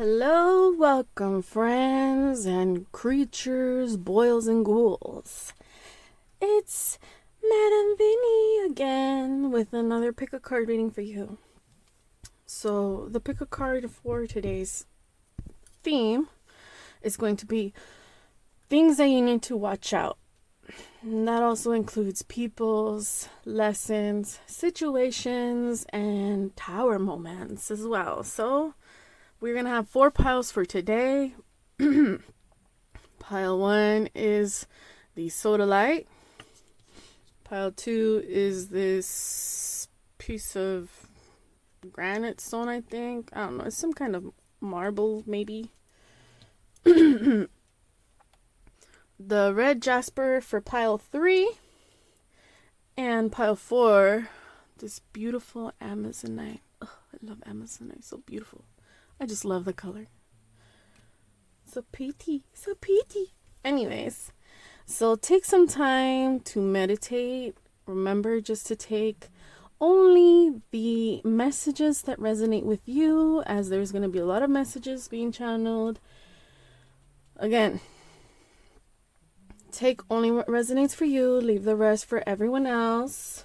Hello, welcome friends and creatures, boils and ghouls. It's Madam Vinny again with another pick a card reading for you. So the pick a card for today's theme is going to be things that you need to watch out. And that also includes people's lessons, situations, and tower moments as well. So we're going to have 4 piles for today. Pile 1 is the soda light. Pile 2 is this piece of granite stone, I think. I don't know. It's some kind of marble, maybe. The red jasper for pile 3. And pile 4, this beautiful Amazonite. Oh, I love Amazonite. So beautiful. I just love the color. So pretty. So pretty. Anyways, so take some time to meditate. Remember just to take only the messages that resonate with you, as there's going to be a lot of messages being channeled. Again, take only what resonates for you. Leave the rest for everyone else.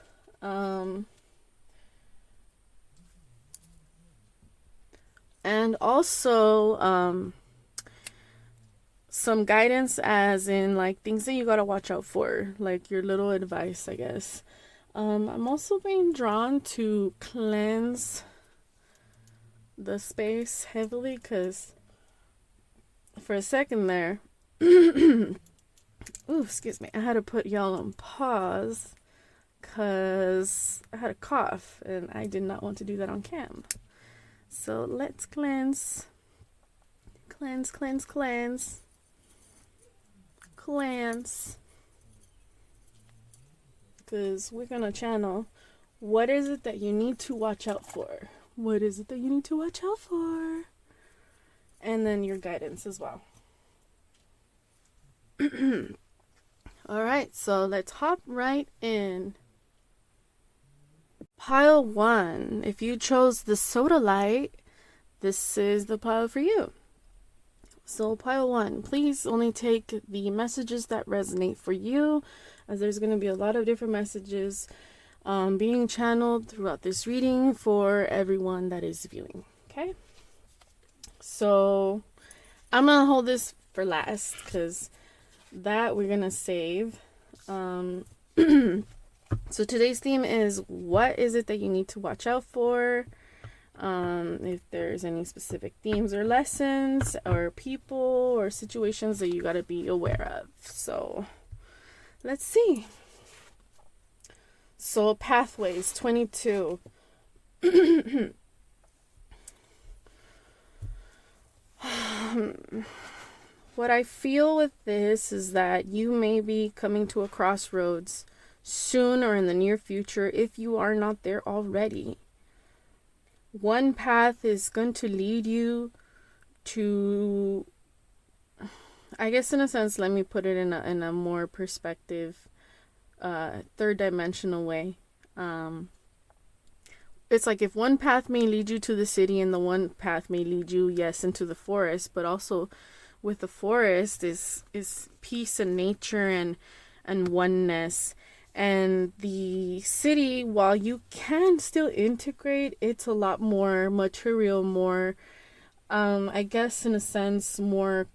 And also some guidance, as in like things that you gotta watch out for, like your little advice, I guess. I'm also being drawn to cleanse the space heavily, because for a second there, ooh, excuse me, I had to put y'all on pause because I had a cough and I did not want to do that on cam. So let's cleanse. Cleanse. Because we're going to channel what is it that you need to watch out for. What is it that you need to watch out for? And then your guidance as well. Alright, so let's hop right in. Pile 1. If you chose the soda light, this is the pile for you. So pile 1, please only take the messages that resonate for you, as there's going to be a lot of different messages being channeled throughout this reading for everyone that is viewing. Okay? So I'm going to hold this for last, because that we're going to save. So today's theme is, what is it that you need to watch out for? If there's any specific themes or lessons or people or situations that you got to be aware of. So let's see. So pathways 22. What I feel with this is that you may be coming to a crossroads soon or in the near future, if you are not there already. One path is going to lead you to, I guess in a sense, let me put it in a more perspective, third dimensional way. It's like if one path may lead you to the city and the one path may lead you, yes, into the forest, but also with the forest is peace and nature and oneness. And the city, while you can still integrate, it's a lot more material, more, I guess in a sense, more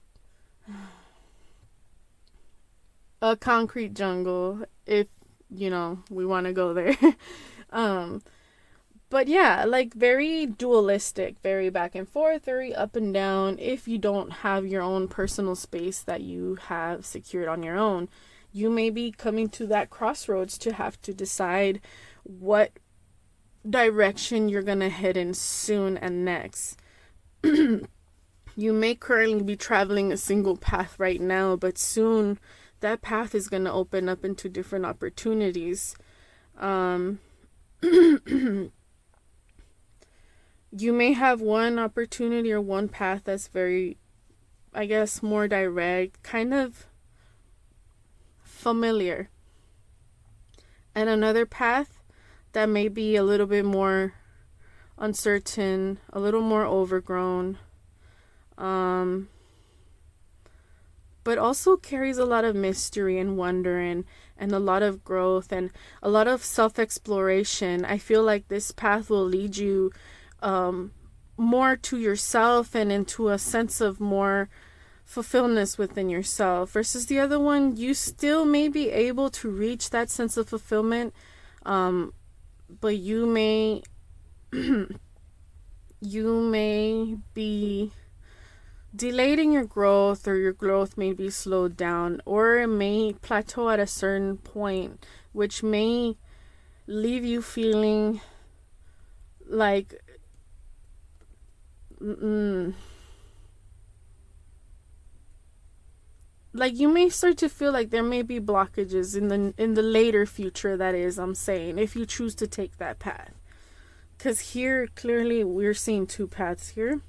a concrete jungle, if, you know, we want to go there. But yeah, like very dualistic, very back and forth, very up and down, if you don't have your own personal space that you have secured on your own. You may be coming to that crossroads to have to decide what direction you're going to head in soon and next. You may currently be traveling a single path right now, but soon that path is going to open up into different opportunities. You may have one opportunity or one path that's very, I guess, more direct, kind of familiar, and another path that may be a little bit more uncertain, a little more overgrown, But also carries a lot of mystery and wonder, and a lot of growth and a lot of self-exploration. I feel like this path will lead you more to yourself and into a sense of more fulfillment within yourself, versus the other one, you still may be able to reach that sense of fulfillment, but you may you may be delayed in your growth, or your growth may be slowed down, or it may plateau at a certain point, which may leave you feeling like like you may start to feel like there may be blockages in the later future. That is, I'm saying, if you choose to take that path, because here clearly we're seeing two paths here,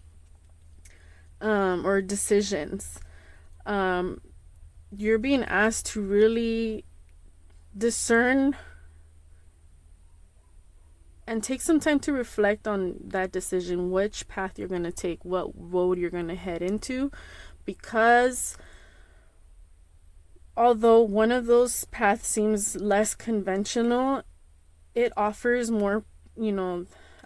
or decisions. You're being asked to really discern and take some time to reflect on that decision, which path you're going to take, what road you're going to head into, because although one of those paths seems less conventional, it offers more,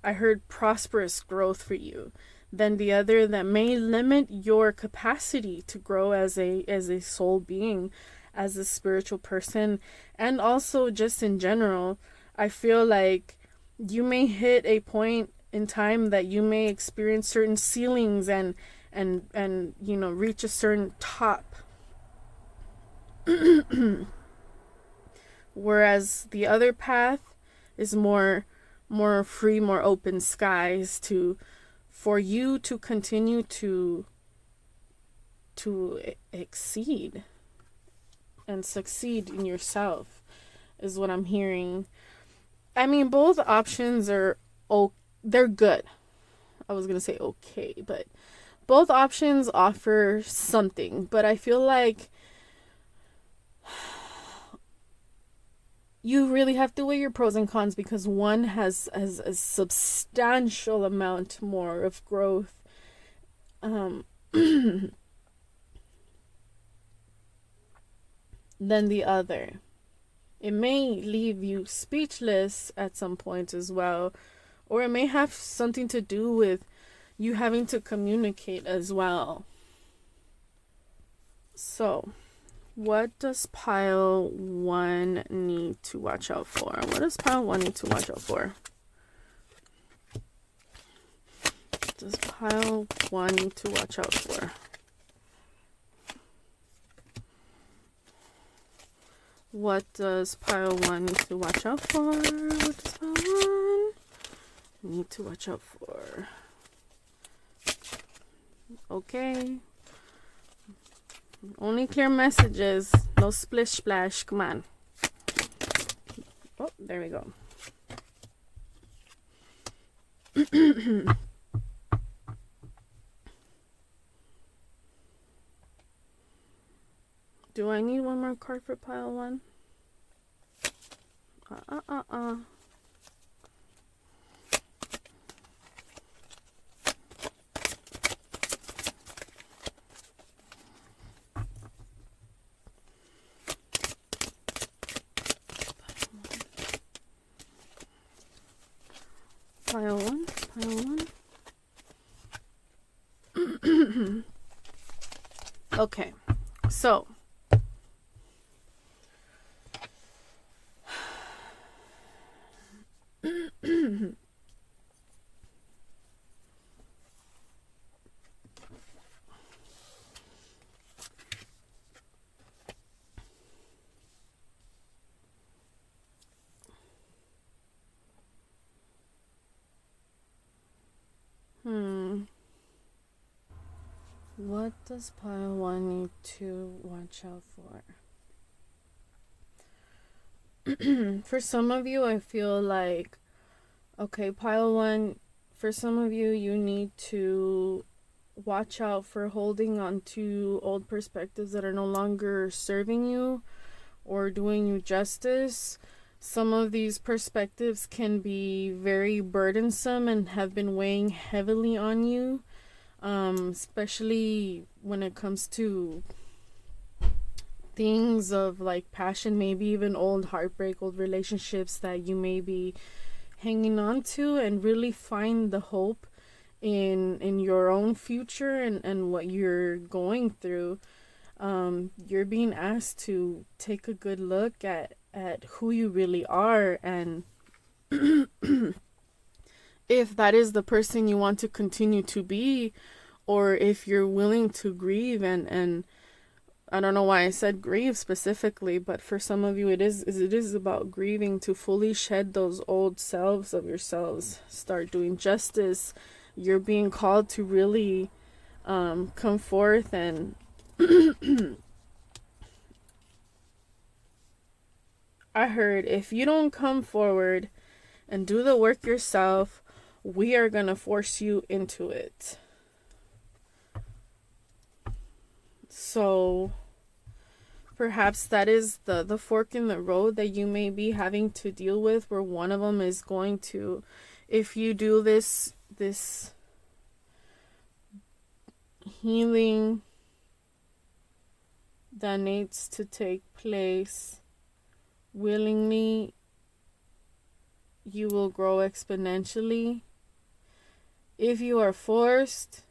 I heard prosperous growth for you than the other, that may limit your capacity to grow as a soul being, as a spiritual person, and also just in general. I feel like you may hit a point in time that you may experience certain ceilings and reach a certain top. Whereas the other path is more free, more open skies for you to continue to exceed and succeed in yourself, is what I'm hearing. I mean, both options are they're good. I was gonna say okay, but both options offer something. But I feel like you really have to weigh your pros and cons, because one has a substantial amount more of growth than the other. It may leave you speechless at some point as well, or it may have something to do with you having to communicate as well. So, what does pile 1 need to watch out for? What does pile 1 need to watch out for? What does pile 1 need to watch out for? What does pile 1 need to watch out for? What does pile 1 need to watch out for? Okay. Only clear messages. No splish splash. Come on. Oh, there we go. Do I need one more card for pile 1? Pile 1, pile 1. Okay, so what does pile 1 need to watch out for? For some of you, I feel like, okay, pile 1, for some of you, you need to watch out for holding on to old perspectives that are no longer serving you or doing you justice. Some of these perspectives can be very burdensome and have been weighing heavily on you. especially when it comes to things of like passion, maybe even old heartbreak, old relationships that you may be hanging on to, and really find the hope in your own future and what you're going through. You're being asked to take a good look at who you really are, and if that is the person you want to continue to be, or if you're willing to grieve. And I don't know why I said grieve specifically, but for some of you it is about grieving, to fully shed those old selves of yourselves, start doing justice. You're being called to really come forth and I heard, if you don't come forward and do the work yourself, we are going to force you into it. So perhaps that is the fork in the road that you may be having to deal with, where one of them is going to, if you do this healing that needs to take place willingly, you will grow exponentially. If you are forced,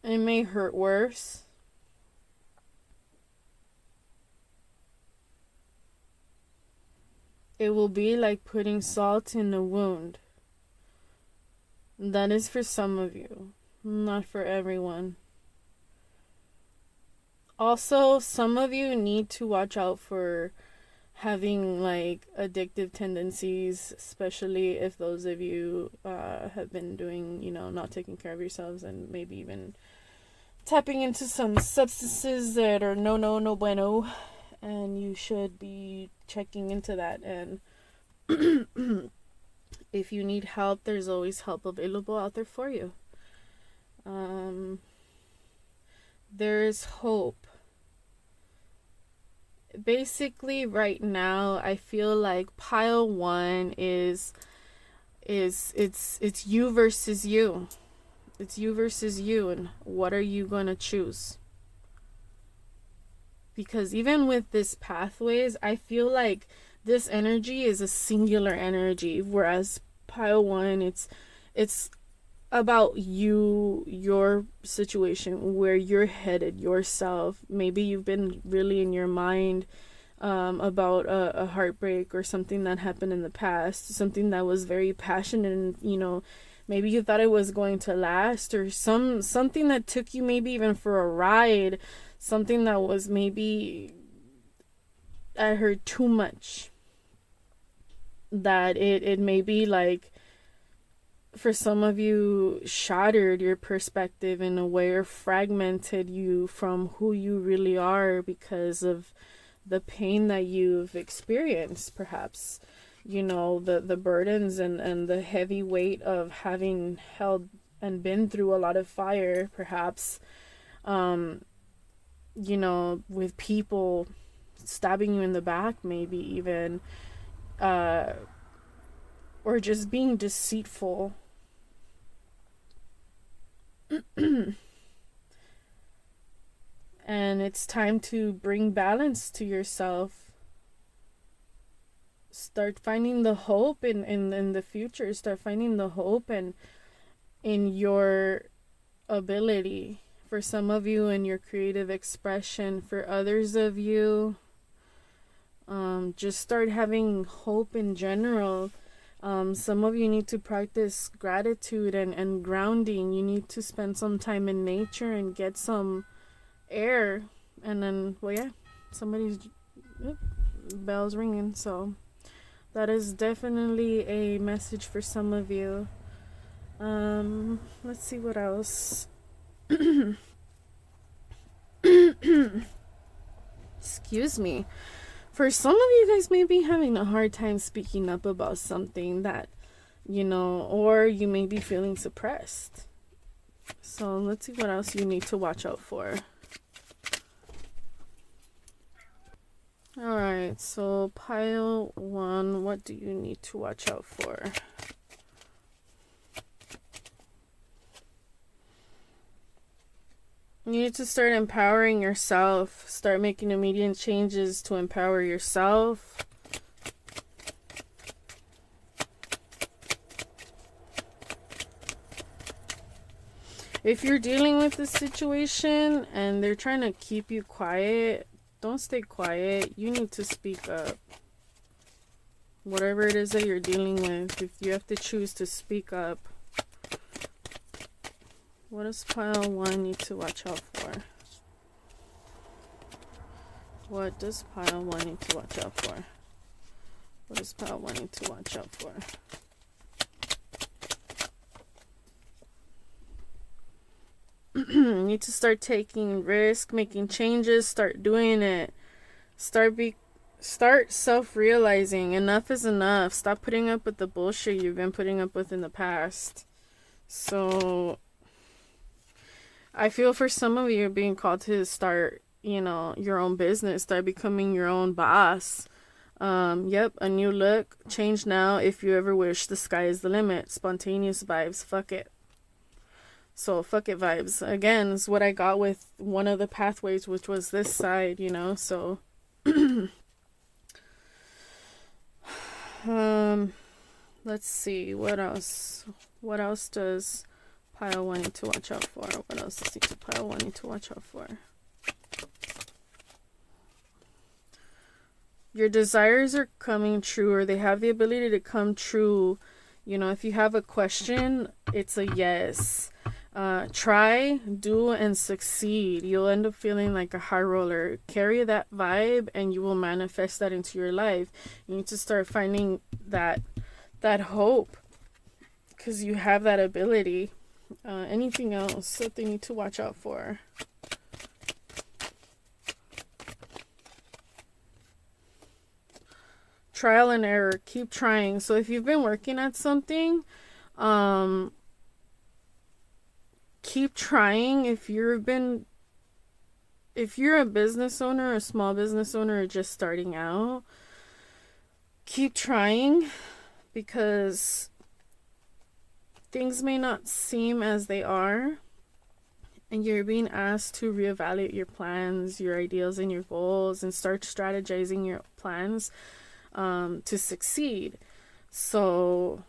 it may hurt worse. It will be like putting salt in a wound. That is for some of you, not for everyone. Also, some of you need to watch out for having like addictive tendencies, especially if those of you have been doing, not taking care of yourselves, and maybe even tapping into some substances that are no bueno, and you should be checking into that. And if you need help, there's always help available out there for you. There is hope. Basically, right now, I feel like pile one is it's you versus you. It's you versus you, and what are you gonna choose? Because even with this pathways, I feel like this energy is a singular energy, whereas pile one, it's about you, your situation, where you're headed, yourself. Maybe you've been really in your mind about a heartbreak or something that happened in the past, something that was very passionate, and maybe you thought it was going to last, or something that took you maybe even for a ride, something that was maybe, I heard, too much, that it may be like, for some of you, shattered your perspective in a way, or fragmented you from who you really are because of the pain that you've experienced, perhaps, the burdens and the heavy weight of having held and been through a lot of fire, perhaps, with people stabbing you in the back, maybe even, or just being deceitful. And it's time to bring balance to yourself. Start finding the hope in the future. Start finding the hope in your ability. For some of you, in your creative expression. For others of you, just start having hope in general. Some of you need to practice gratitude and grounding. You need to spend some time in nature and get some air. And then, somebody's bell's ringing. So that is definitely a message for some of you. Let's see what else. Excuse me. For some of you guys may be having a hard time speaking up about something that, or you may be feeling suppressed. So let's see what else you need to watch out for. Alright, so pile 1, what do you need to watch out for? You need to start empowering yourself. Start making immediate changes to empower yourself. If you're dealing with this situation and they're trying to keep you quiet, don't stay quiet. You need to speak up. Whatever it is that you're dealing with, if you have to choose to speak up. What does pile 1 need to watch out for? What does pile 1 need to watch out for? What does pile 1 need to watch out for? You need to start taking risk, making changes, start doing it. Start self-realizing enough is enough. Stop putting up with the bullshit you've been putting up with in the past. So I feel for some of you being called to start, your own business, start becoming your own boss. Yep, a new look, change now if you ever wish. The sky is the limit. Spontaneous vibes, fuck it. So fuck it vibes. Again, is what I got with one of the pathways, which was this side, so let's see, what else does pile 1 need to watch out for? What else does pile 1 need to watch out for? Your desires are coming true, or they have the ability to come true. If you have a question, it's a yes. Try, do, and succeed. You'll end up feeling like a high roller. Carry that vibe and you will manifest that into your life. You need to start finding that hope, because you have that ability. Anything else that they need to watch out for? Trial and error. Keep trying. So if you've been working at something, keep trying. If you're a business owner, a small business owner, or just starting out, keep trying, because things may not seem as they are, and you're being asked to reevaluate your plans, your ideals, and your goals, and start strategizing your plans to succeed. So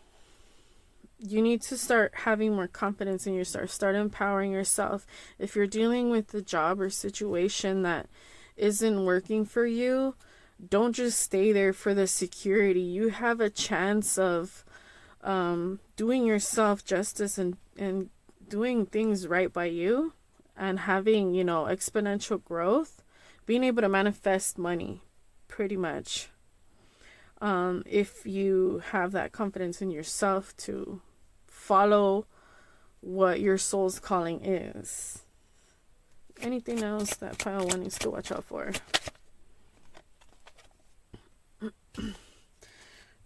you need to start having more confidence in yourself. Start empowering yourself. If you're dealing with a job or situation that isn't working for you, don't just stay there for the security. You have a chance of doing yourself justice and doing things right by you, and having, exponential growth, being able to manifest money, pretty much. If you have that confidence in yourself to follow what your soul's calling is. Anything else that pile 1 needs to watch out for?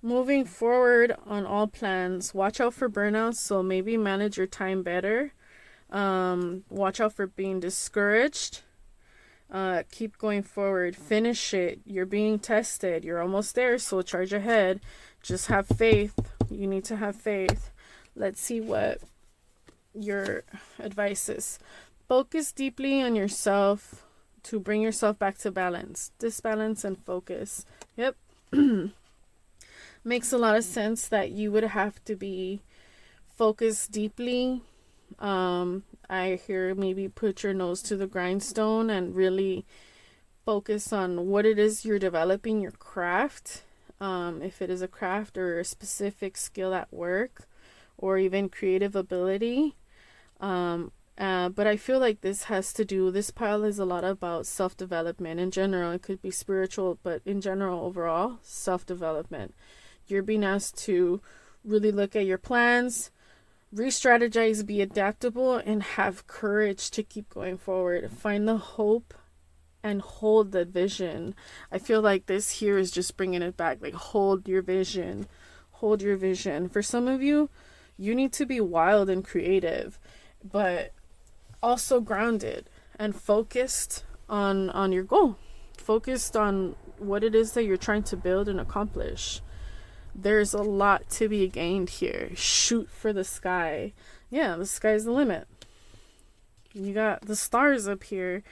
Moving forward on all plans, watch out for burnouts, so maybe manage your time better. Watch out for being discouraged. Keep going forward. Finish it. You're being tested. You're almost there, so charge ahead. Just have faith. You need to have faith. Let's see what your advice is. Focus deeply on yourself to bring yourself back to balance. Disbalance and focus. Yep. Makes a lot of sense that you would have to be focused deeply. I hear maybe put your nose to the grindstone and really focus on what it is you're developing, your craft. If it is a craft or a specific skill at work, or even creative ability. But I feel like this pile is a lot about self-development in general. It could be spiritual, but in general, overall, self-development. You're being asked to really look at your plans, re-strategize, be adaptable, and have courage to keep going forward. Find the hope and hold the vision. I feel like this here is just bringing it back. Like, hold your vision. Hold your vision. For some of you, you need to be wild and creative, but also grounded and focused on your goal. Focused on what it is that you're trying to build and accomplish. There's a lot to be gained here. Shoot for the sky. Yeah, the sky's the limit. You got the stars up here.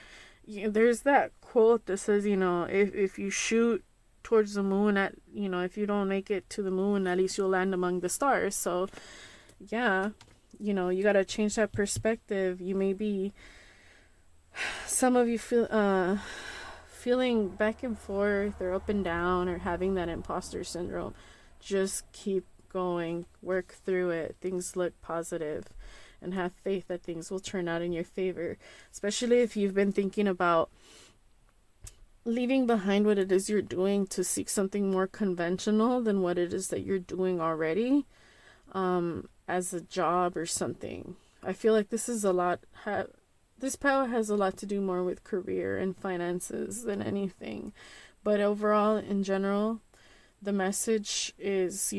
There's that quote that says, if you shoot towards the moon, if you don't make it to the moon, at least you'll land among the stars. So yeah, you got to change that perspective. You may be, some of you feeling back and forth or up and down or having that imposter syndrome. Just keep going, work through it. Things look positive, and have faith that things will turn out in your favor, especially if you've been thinking about leaving behind what it is you're doing to seek something more conventional than what it is that you're doing already, as a job or something. I feel like this is this power has a lot to do more with career and finances than anything. But overall, in general, the message is,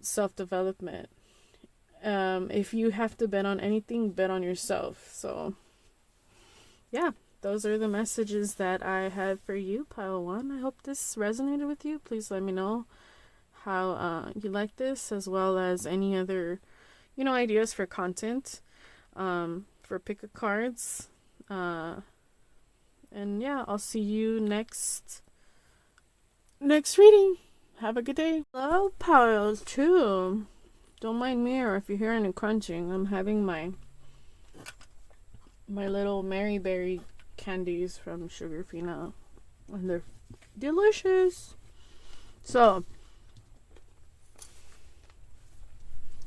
self-development. If you have to bet on anything, bet on yourself. So, yeah, those are the messages that I have for you, Pile 1. I hope this resonated with you. Please let me know how you like this, as well as any other, ideas for content, for pick a cards. And yeah, I'll see you next reading. Have a good day. Hello, Piles 2. Don't mind me, or if you hear any crunching, I'm having my little Mary Berry candies from Sugarfina, and they're delicious. So,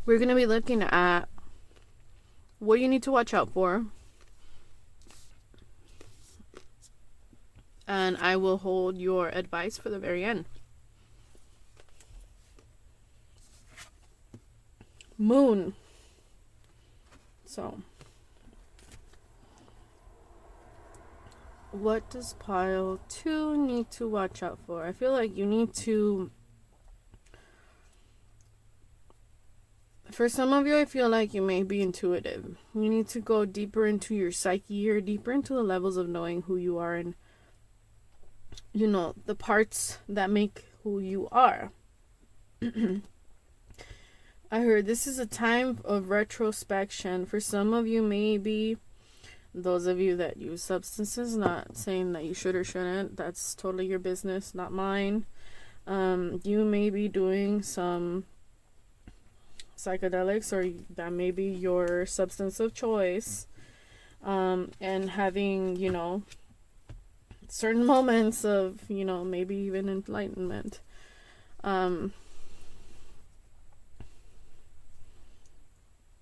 we're going to be looking at what you need to watch out for, and I will hold your advice for the very end. Moon. So, what does pile 2 need to watch out for? I feel like you need to, for some of you, I feel like you may be intuitive. You need to go deeper into your psyche, or deeper into the levels of knowing who you are, and the parts that make who you are. I heard this is a time of retrospection. For some of you, maybe those of you that use substances, not saying that you should or shouldn't. That's totally your business, not mine. You may be doing some psychedelics, or that may be your substance of choice. And having, certain moments of, maybe even enlightenment.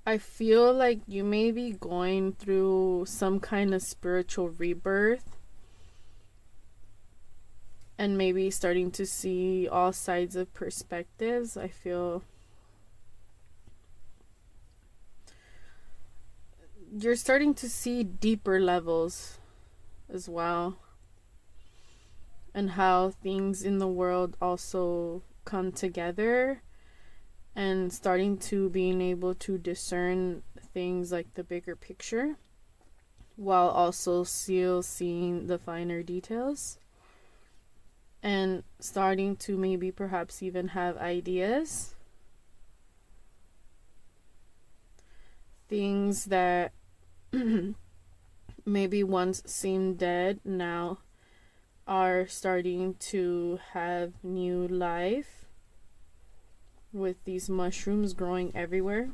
I feel like you may be going through some kind of spiritual rebirth, and maybe starting to see all sides of perspectives. I feel you're starting to see deeper levels as well, and how things in the world also come together, and starting to being able to discern things like the bigger picture, while also still seeing the finer details, and starting to maybe perhaps even have ideas, things that maybe once seemed dead now are starting to have new life, with these mushrooms growing everywhere.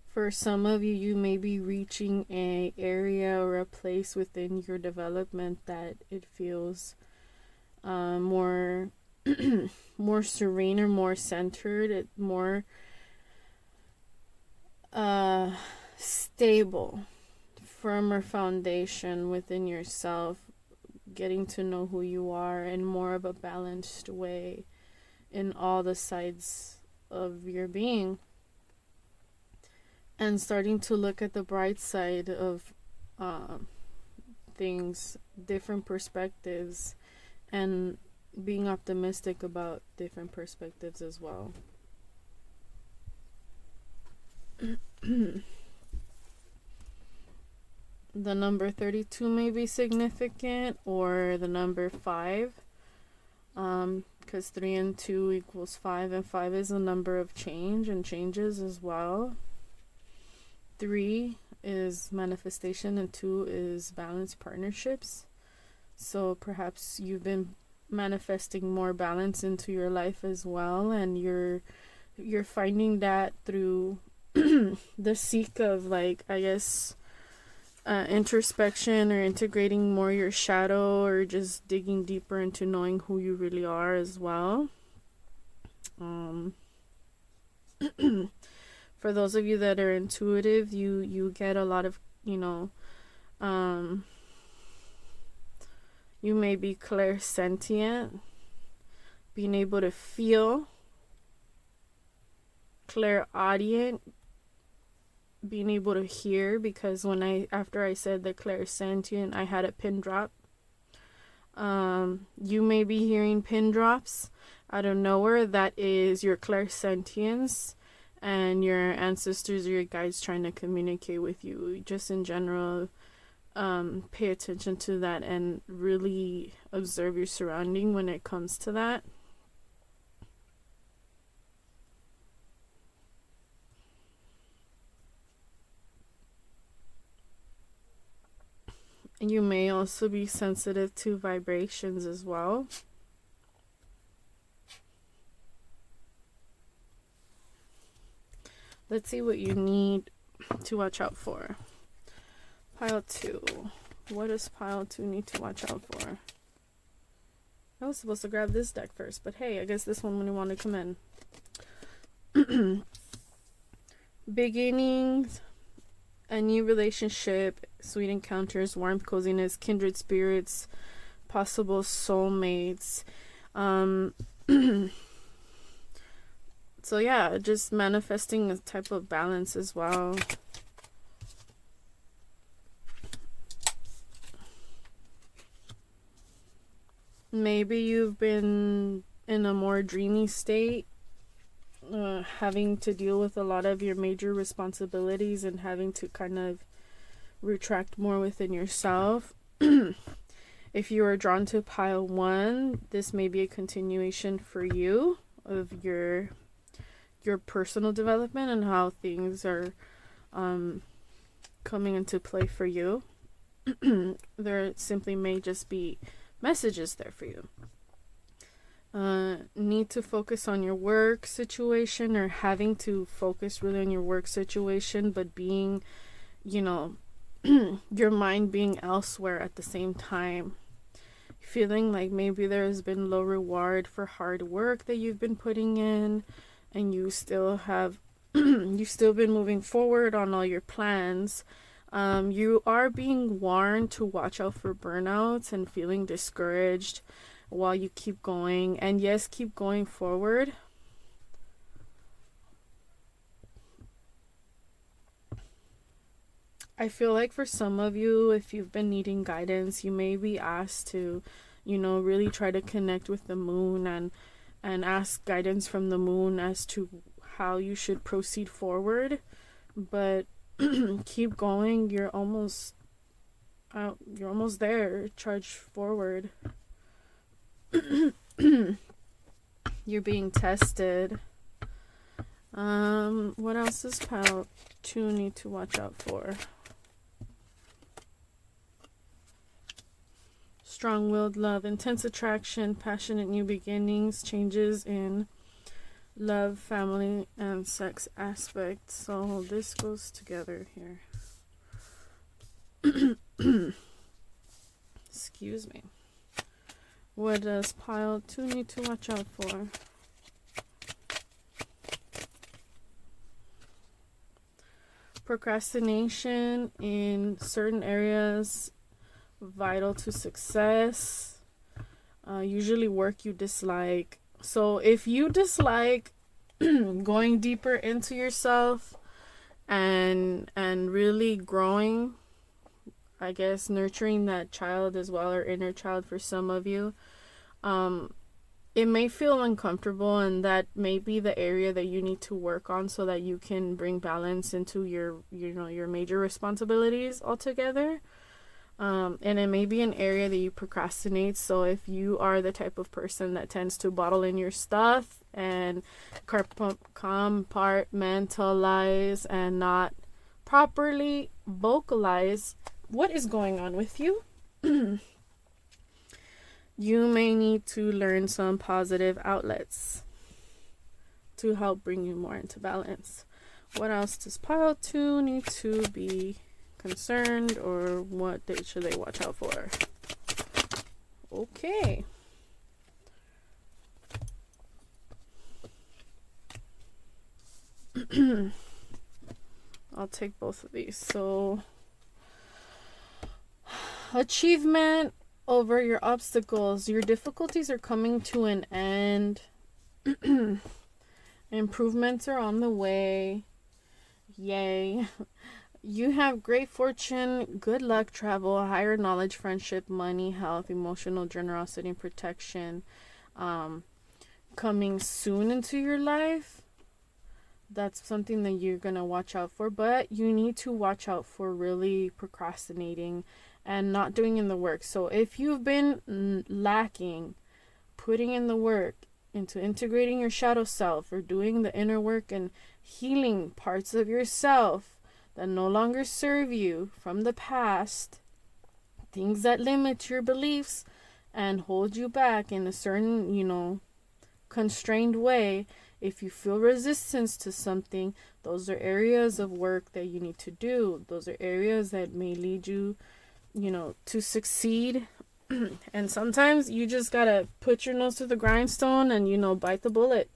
For some of you, you may be reaching an area or a place within your development that it feels more more serene, or more centered, more stable, firmer foundation within yourself, getting to know who you are in more of a balanced way in all the sides of your being, and starting to look at the bright side of things, different perspectives, and being optimistic about different perspectives as well. The number 32 may be significant, or the number 5. Because 3 and 2 equals 5, and 5 is a number of change and changes as well. 3 is manifestation, and 2 is balanced partnerships. So perhaps you've been manifesting more balance into your life as well, and you're finding that through the seek of, like, I guess, introspection, or integrating more your shadow, or just digging deeper into knowing who you really are as well. For those of you that are intuitive, you get a lot of, you may be clairsentient, being able to feel, clairaudient, being able to hear, because after I said the clairsentient, I had a pin drop. You may be hearing pin drops out of nowhere. That is your clairsentience and your ancestors or your guides trying to communicate with you. Just in general, pay attention to that and really observe your surrounding when it comes to that. You may also be sensitive to vibrations as well. Let's see what you need to watch out for. Pile 2. What does pile 2 need to watch out for? I was supposed to grab this deck first, but hey, I guess this one wouldn't want to come in. Beginnings, a new relationship, sweet encounters, warmth, coziness, kindred spirits, possible soulmates. So yeah, just manifesting a type of balance as well. Maybe you've been in a more dreamy state, having to deal with a lot of your major responsibilities and having to kind of retract more within yourself. If you are drawn to pile 1, this may be a continuation for you of your personal development and how things are coming into play for you. There simply may just be messages there for you. Need to focus on your work situation, or having to focus really on your work situation, but being, your mind being elsewhere at the same time. Feeling like maybe there has been low reward for hard work that you've been putting in, and you still have you've still been moving forward on all your plans. You are being warned to watch out for burnouts and feeling discouraged while you keep going. And yes, keep going forward. I feel like for some of you, if you've been needing guidance, you may be asked to, really try to connect with the moon and ask guidance from the moon as to how you should proceed forward. But keep going. You're almost there. Charge forward. You're being tested. What else does pile 2 need to watch out for? Strong-willed love, intense attraction, passionate new beginnings, changes in love, family, and sex aspects. So this goes together here. Excuse me. What does pile 2 need to watch out for? Procrastination in certain areas vital to success. Usually work you dislike. So if you dislike going deeper into yourself and really growing, I guess nurturing that child as well, or inner child for some of you, it may feel uncomfortable, and that may be the area that you need to work on so that you can bring balance into your major responsibilities altogether. And it may be an area that you procrastinate. So if you are the type of person that tends to bottle in your stuff and compartmentalize and not properly vocalize what is going on with you, you may need to learn some positive outlets to help bring you more into balance. What else does pile 2 need to be concerned, or what should they watch out for? Okay. I'll take both of these. So, achievement over your obstacles. Your difficulties are coming to an end. Improvements are on the way. Yay. You have great fortune, good luck, travel, higher knowledge, friendship, money, health, emotional generosity, and protection coming soon into your life. That's something that you're going to watch out for. But you need to watch out for really procrastinating and not doing in the work. So if you've been lacking putting in the work into integrating your shadow self, or doing the inner work and healing parts of yourself that no longer serve you from the past, things that limit your beliefs and hold you back in a certain, constrained way, if you feel resistance to something, those are areas of work that you need to do. Those are areas that may lead you, to succeed. And sometimes you just gotta put your nose to the grindstone and, bite the bullet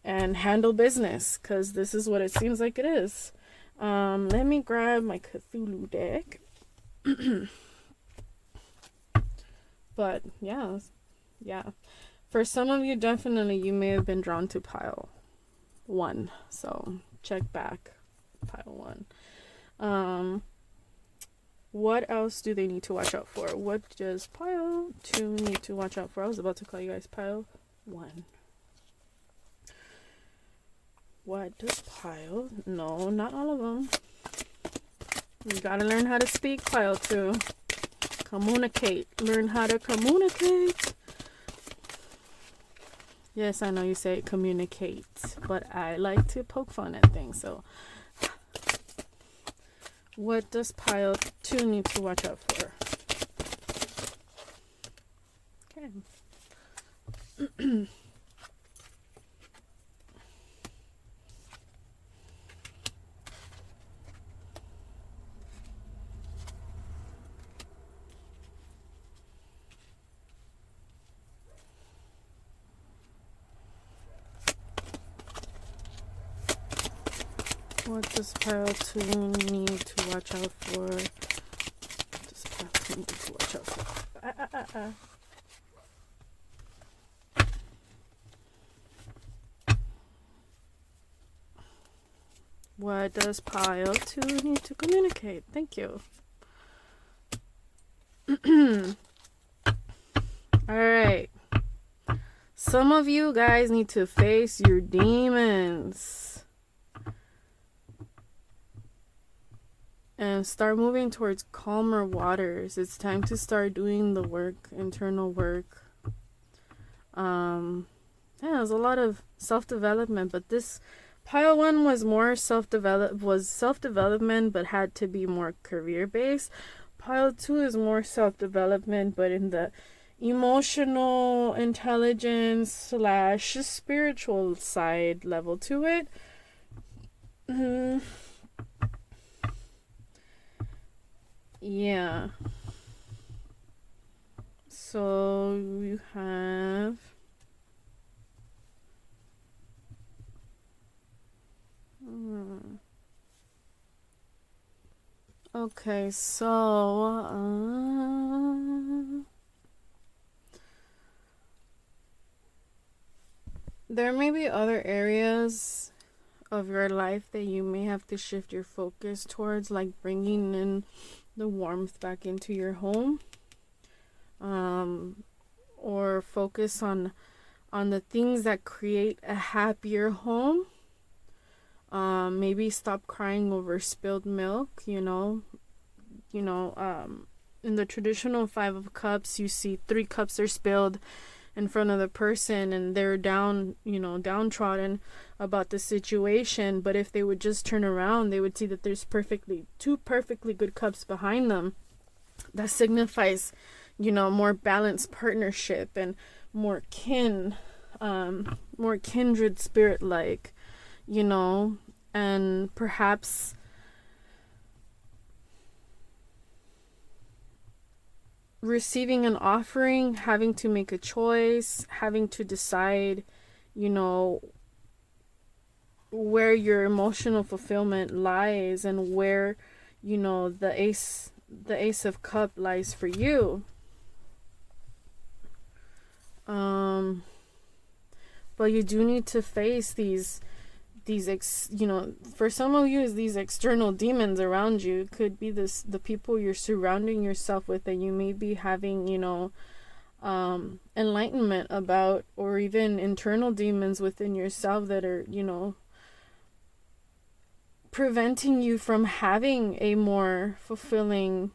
and handle business, because this is what it seems like it is. Let me grab my Cthulhu deck. But yeah. For some of you, definitely you may have been drawn to pile 1. So check back pile 1. What else do they need to watch out for? What does pile 2 need to watch out for? I was about to call you guys pile 1. What does pile? No, not all of them. You gotta learn how to speak, pile 2. Communicate. Learn how to communicate. Yes, I know you say communicate, but I like to poke fun at things. So, what does pile 2 need to watch out for? Okay. What does pile 2 need to watch out for? What does pile 2 need to watch out for? What does pile 2 need to communicate? Thank you. Alright. Some of you guys need to face your demons and start moving towards calmer waters. It's time to start doing the work, internal work. There's a lot of self-development, but this pile 1 was more self-development, but had to be more career-based. Pile 2 is more self-development, but in the emotional intelligence / spiritual side level to it. Yeah. So you have okay, so there may be other areas of your life that you may have to shift your focus towards, like bringing in the warmth back into your home, or focus on on the things that create a happier home. Maybe stop crying over spilled milk, in the traditional Five of Cups, you see 3 cups are spilled in front of the person and they're downtrodden about the situation. But if they would just turn around, they would see that there's 2 perfectly good cups behind them. That signifies, more balanced partnership and more kindred spirit like, and perhaps receiving an offering, having to make a choice, having to decide, where your emotional fulfillment lies and where, the ace of cup lies for you. But you do need to face these for some of you, is these external demons around you. It could be the people you're surrounding yourself with that you may be having, enlightenment about, or even internal demons within yourself that are, preventing you from having a more fulfilling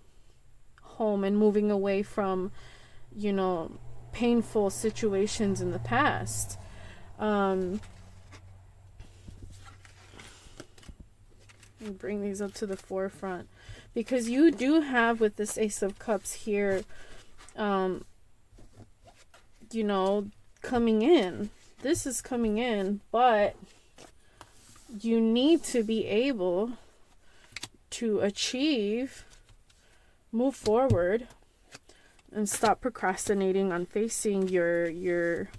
home and moving away from, painful situations in the past. Bring these up to the forefront, because you do have, with this Ace of Cups here, coming in. This is coming in, but you need to be able to move forward, and stop procrastinating on facing your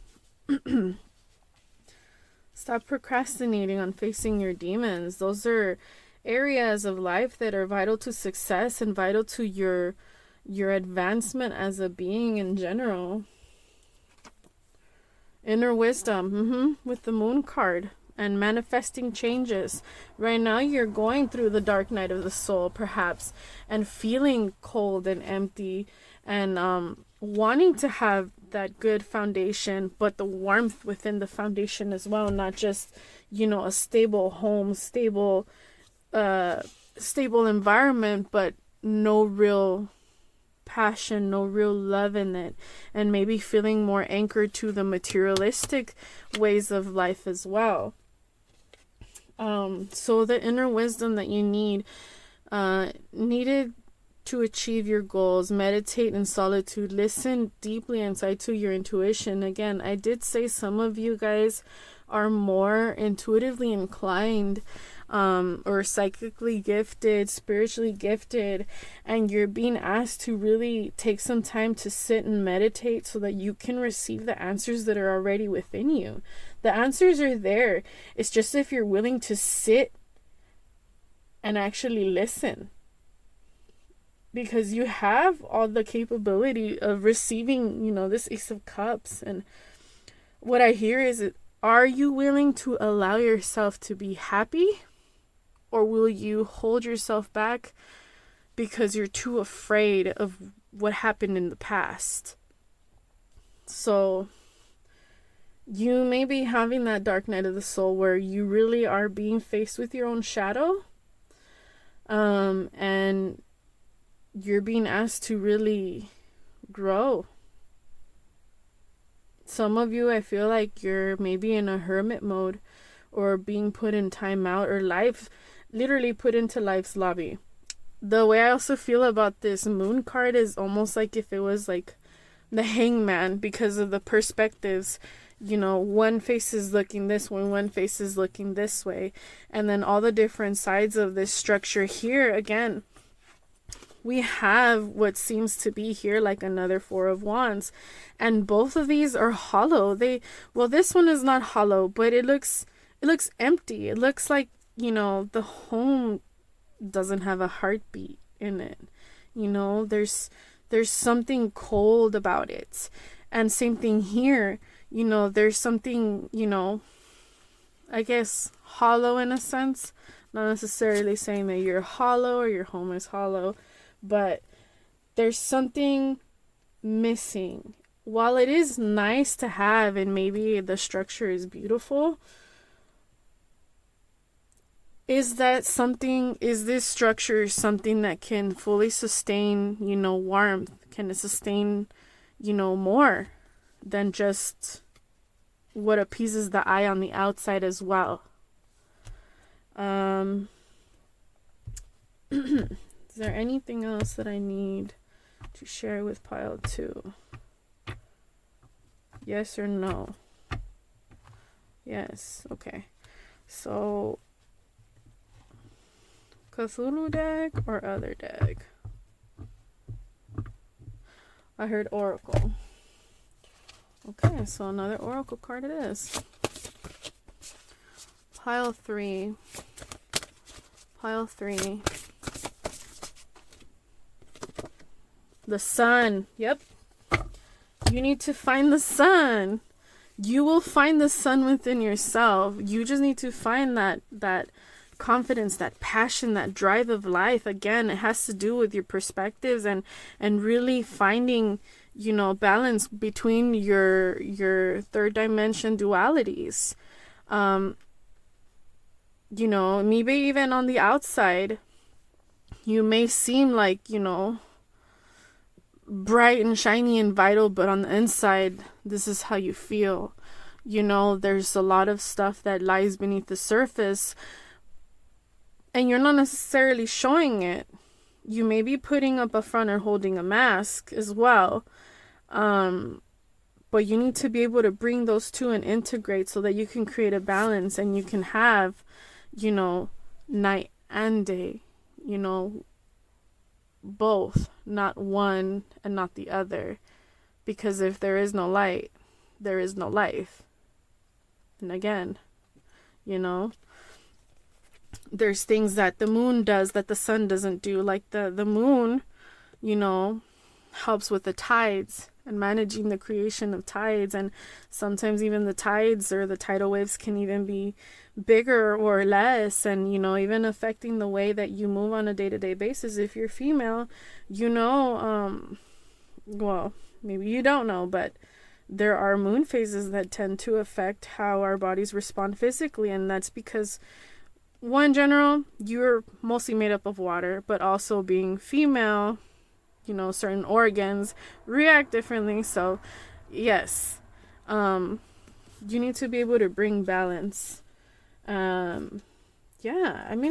stop procrastinating on facing your demons. Those are areas of life that are vital to success and vital to your advancement as a being in general. Inner wisdom, with the Moon card, and manifesting changes. Right now you're going through the dark night of the soul, perhaps, and feeling cold and empty, and wanting to have that good foundation, but the warmth within the foundation as well, not just, a stable home, stable environment, but no real passion, no real love in it, and maybe feeling more anchored to the materialistic ways of life as well. So the inner wisdom that you needed to achieve your goals, meditate in solitude, listen deeply inside to your intuition. Again, I did say some of you guys are more intuitively inclined, or psychically gifted, spiritually gifted, and you're being asked to really take some time to sit and meditate so that you can receive the answers that are already within you. The answers are there. It's just if you're willing to sit and actually listen, because you have all the capability of receiving, this Ace of Cups. And what I hear is, are you willing to allow yourself to be happy? Or will you hold yourself back because you're too afraid of what happened in the past? So you may be having that dark night of the soul where you really are being faced with your own shadow. And you're being asked to really grow. Some of you, I feel like you're maybe in a hermit mode, or being put in timeout, or life literally put into life's lobby. The way I also feel about this Moon card is almost like if it was like the Hangman, because of the perspectives. One face is looking this way, one face is looking this way, and then all the different sides of this structure here. Again, we have what seems to be here like another Four of Wands, and both of these are hollow. This one is not hollow, but it looks empty. It looks like, the home doesn't have a heartbeat in it. There's something cold about it. And same thing here, there's something, I guess hollow in a sense. Not necessarily saying that you're hollow or your home is hollow, but there's something missing. while it is nice to have and maybe the structure is beautiful, is this structure something that can fully sustain, warmth? Can it sustain, more than just what appeases the eye on the outside as well? Is there anything else that I need to share with pile 2? Yes or no? Yes. Okay. So, Cthulhu deck or other deck? I heard Oracle. Okay, so another Oracle card it is. Pile 3. Pile 3. The sun. Yep. You need to find the sun. You will find the sun within yourself. You just need to find that confidence, that passion, that drive of life. Again, it has to do with your perspectives and really finding, balance between your third dimension dualities. Maybe even on the outside, you may seem like, bright and shiny and vital, but on the inside, this is how you feel. There's a lot of stuff that lies beneath the surface, and you're not necessarily showing it. You may be putting up a front or holding a mask as well. But you need to be able to bring those two and integrate so that you can create a balance and you can have, night and day, both, not one and not the other. Because if there is no light, there is no life. And again, there's things that the moon does that the sun doesn't do. Like the moon, helps with the tides and managing the creation of tides. And sometimes even the tides or the tidal waves can even be bigger or less, and even affecting the way that you move on a day-to-day basis. If you're female, well, maybe you don't know, but there are moon phases that tend to affect how our bodies respond physically. And that's because, one, general, you're mostly made up of water, but also being female, certain organs react differently. So yes, you need to be able to bring balance.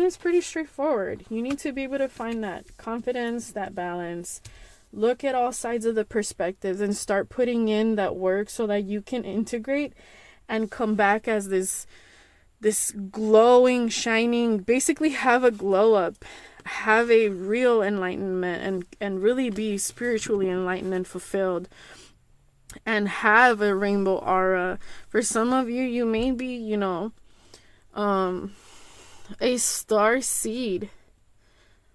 It's pretty straightforward. You need to be able to find that confidence, that balance, look at all sides of the perspectives and start putting in that work so that you can integrate and come back as this glowing, shining, basically have a glow up, have a real enlightenment, and really be spiritually enlightened and fulfilled, and have a rainbow aura. For some of you, you may be, a star seed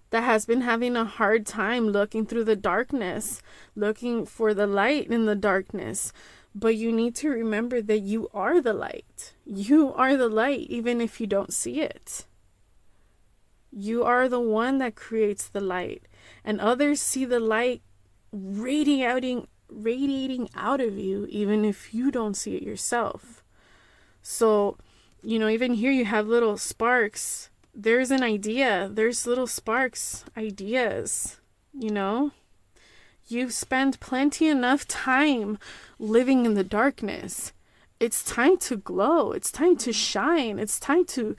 that has been having a hard time looking through the darkness, looking for the light in the darkness. But you need to remember that you are the light. You are the light, even if you don't see it. You are the one that creates the light. And others see the light radiating out of you, even if you don't see it yourself. So, even here you have little sparks. There's an idea. There's little sparks, ideas, You've spent plenty enough time living in the darkness. It's time to glow. It's time to shine. It's time to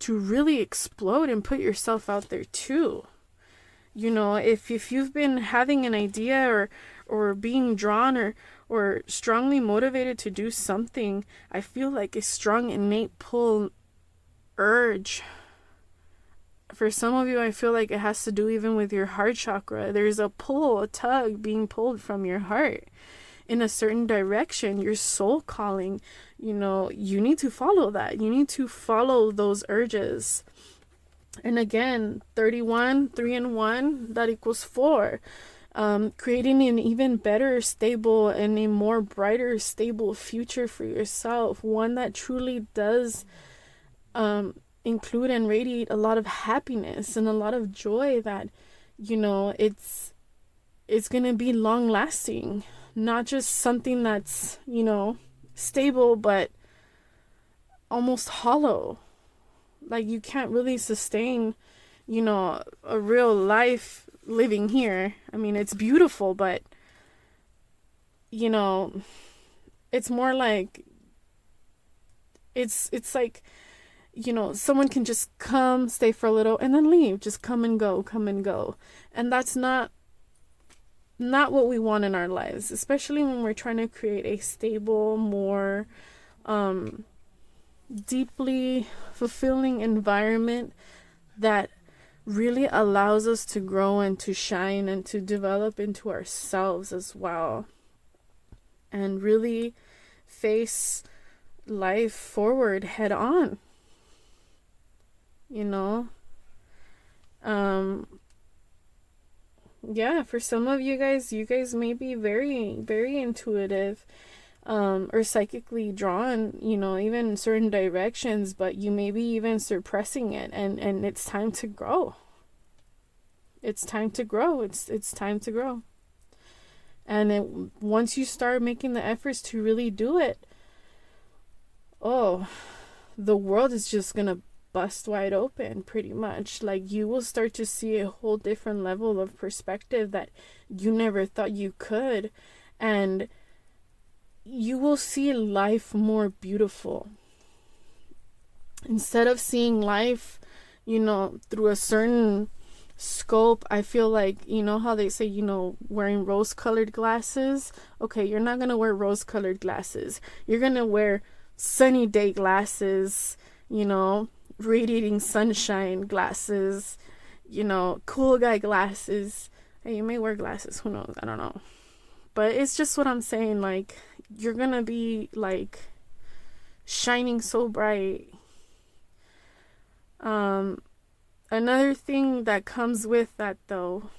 really explode and put yourself out there too. If you've been having an idea or being drawn or strongly motivated to do something, I feel like a strong innate pull, urge. For some of you, I feel like it has to do even with your heart chakra. There's a pull, a tug being pulled from your heart in a certain direction, your soul calling. You need to follow that. You need to follow those urges. And again, 31, 3 and 1, that equals 4. Creating an even better, stable, and a more brighter, stable future for yourself. One that truly does include and radiate a lot of happiness and a lot of joy that, it's going to be long lasting. not just something that's, stable, but almost hollow. Like, you can't really sustain, a real life living here. I mean, it's beautiful, but, it's more like, it's like, someone can just come, stay for a little, and then leave. Just come and go, come and go. And that's not what we want in our lives, especially when we're trying to create a stable, more deeply fulfilling environment that really allows us to grow and to shine and to develop into ourselves as well, and really face life forward head on. Yeah, for some of you guys may be very, very intuitive, or psychically drawn, even in certain directions, but you may be even suppressing it, and it's time to grow. It's time to grow. It's time to grow. And once you start making the efforts to really do it, the world is just gonna bust wide open, pretty much. Like, you will start to see a whole different level of perspective that you never thought you could, and you will see life more beautiful. Instead of seeing life, through a certain scope, I feel like, how they say, wearing rose-colored glasses. Okay, you're not gonna wear rose-colored glasses. You're gonna wear sunny day glasses, radiating sunshine glasses, cool guy glasses. Hey, you may wear glasses, who knows, I don't know. But it's just what I'm saying, like, you're gonna be, like, shining so bright. Another thing that comes with that, though,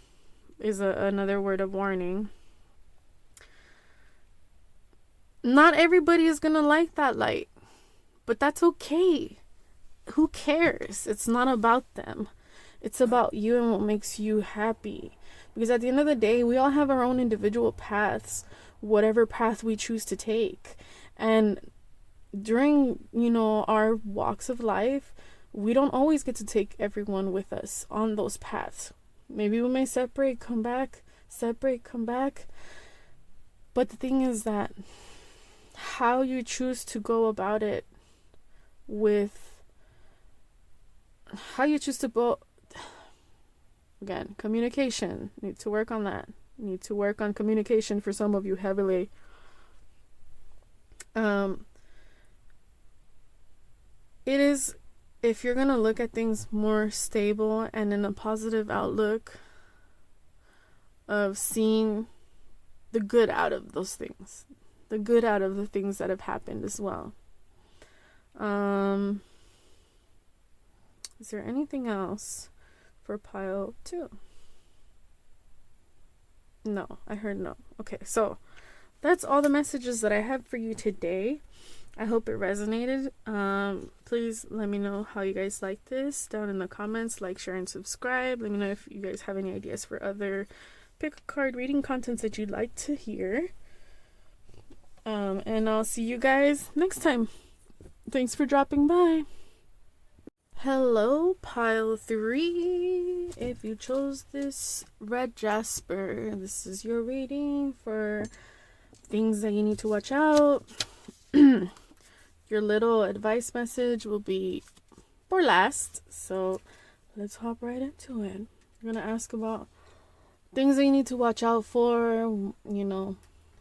is another word of warning. Not everybody is gonna like that light, but that's okay. Who cares? It's not about them. It's about you and what makes you happy. Because at the end of the day, we all have our own individual paths, whatever path we choose to take. And during, our walks of life, we don't always get to take everyone with us on those paths. Maybe we may separate, come back. But the thing is that how you choose to go about it, again, communication. Need to work on that. Need to work on communication for some of you heavily. It is, if you're going to look at things more stable and in a positive outlook of seeing the good out of those things, the good out of the things that have happened as well. Is there anything else for pile 2? No, I heard no. Okay, so that's all the messages that I have for you today. I hope it resonated. Please let me know how you guys like this down in the comments. Like, share, and subscribe. Let me know if you guys have any ideas for other pick a card reading contents that you'd like to hear. And I'll see you guys next time. Thanks for dropping by. Hello, pile 3. If you chose this red jasper, this is your reading for things that you need to watch out. Your little advice message will be for last, so let's hop right into it. I'm gonna ask about things that you need to watch out for,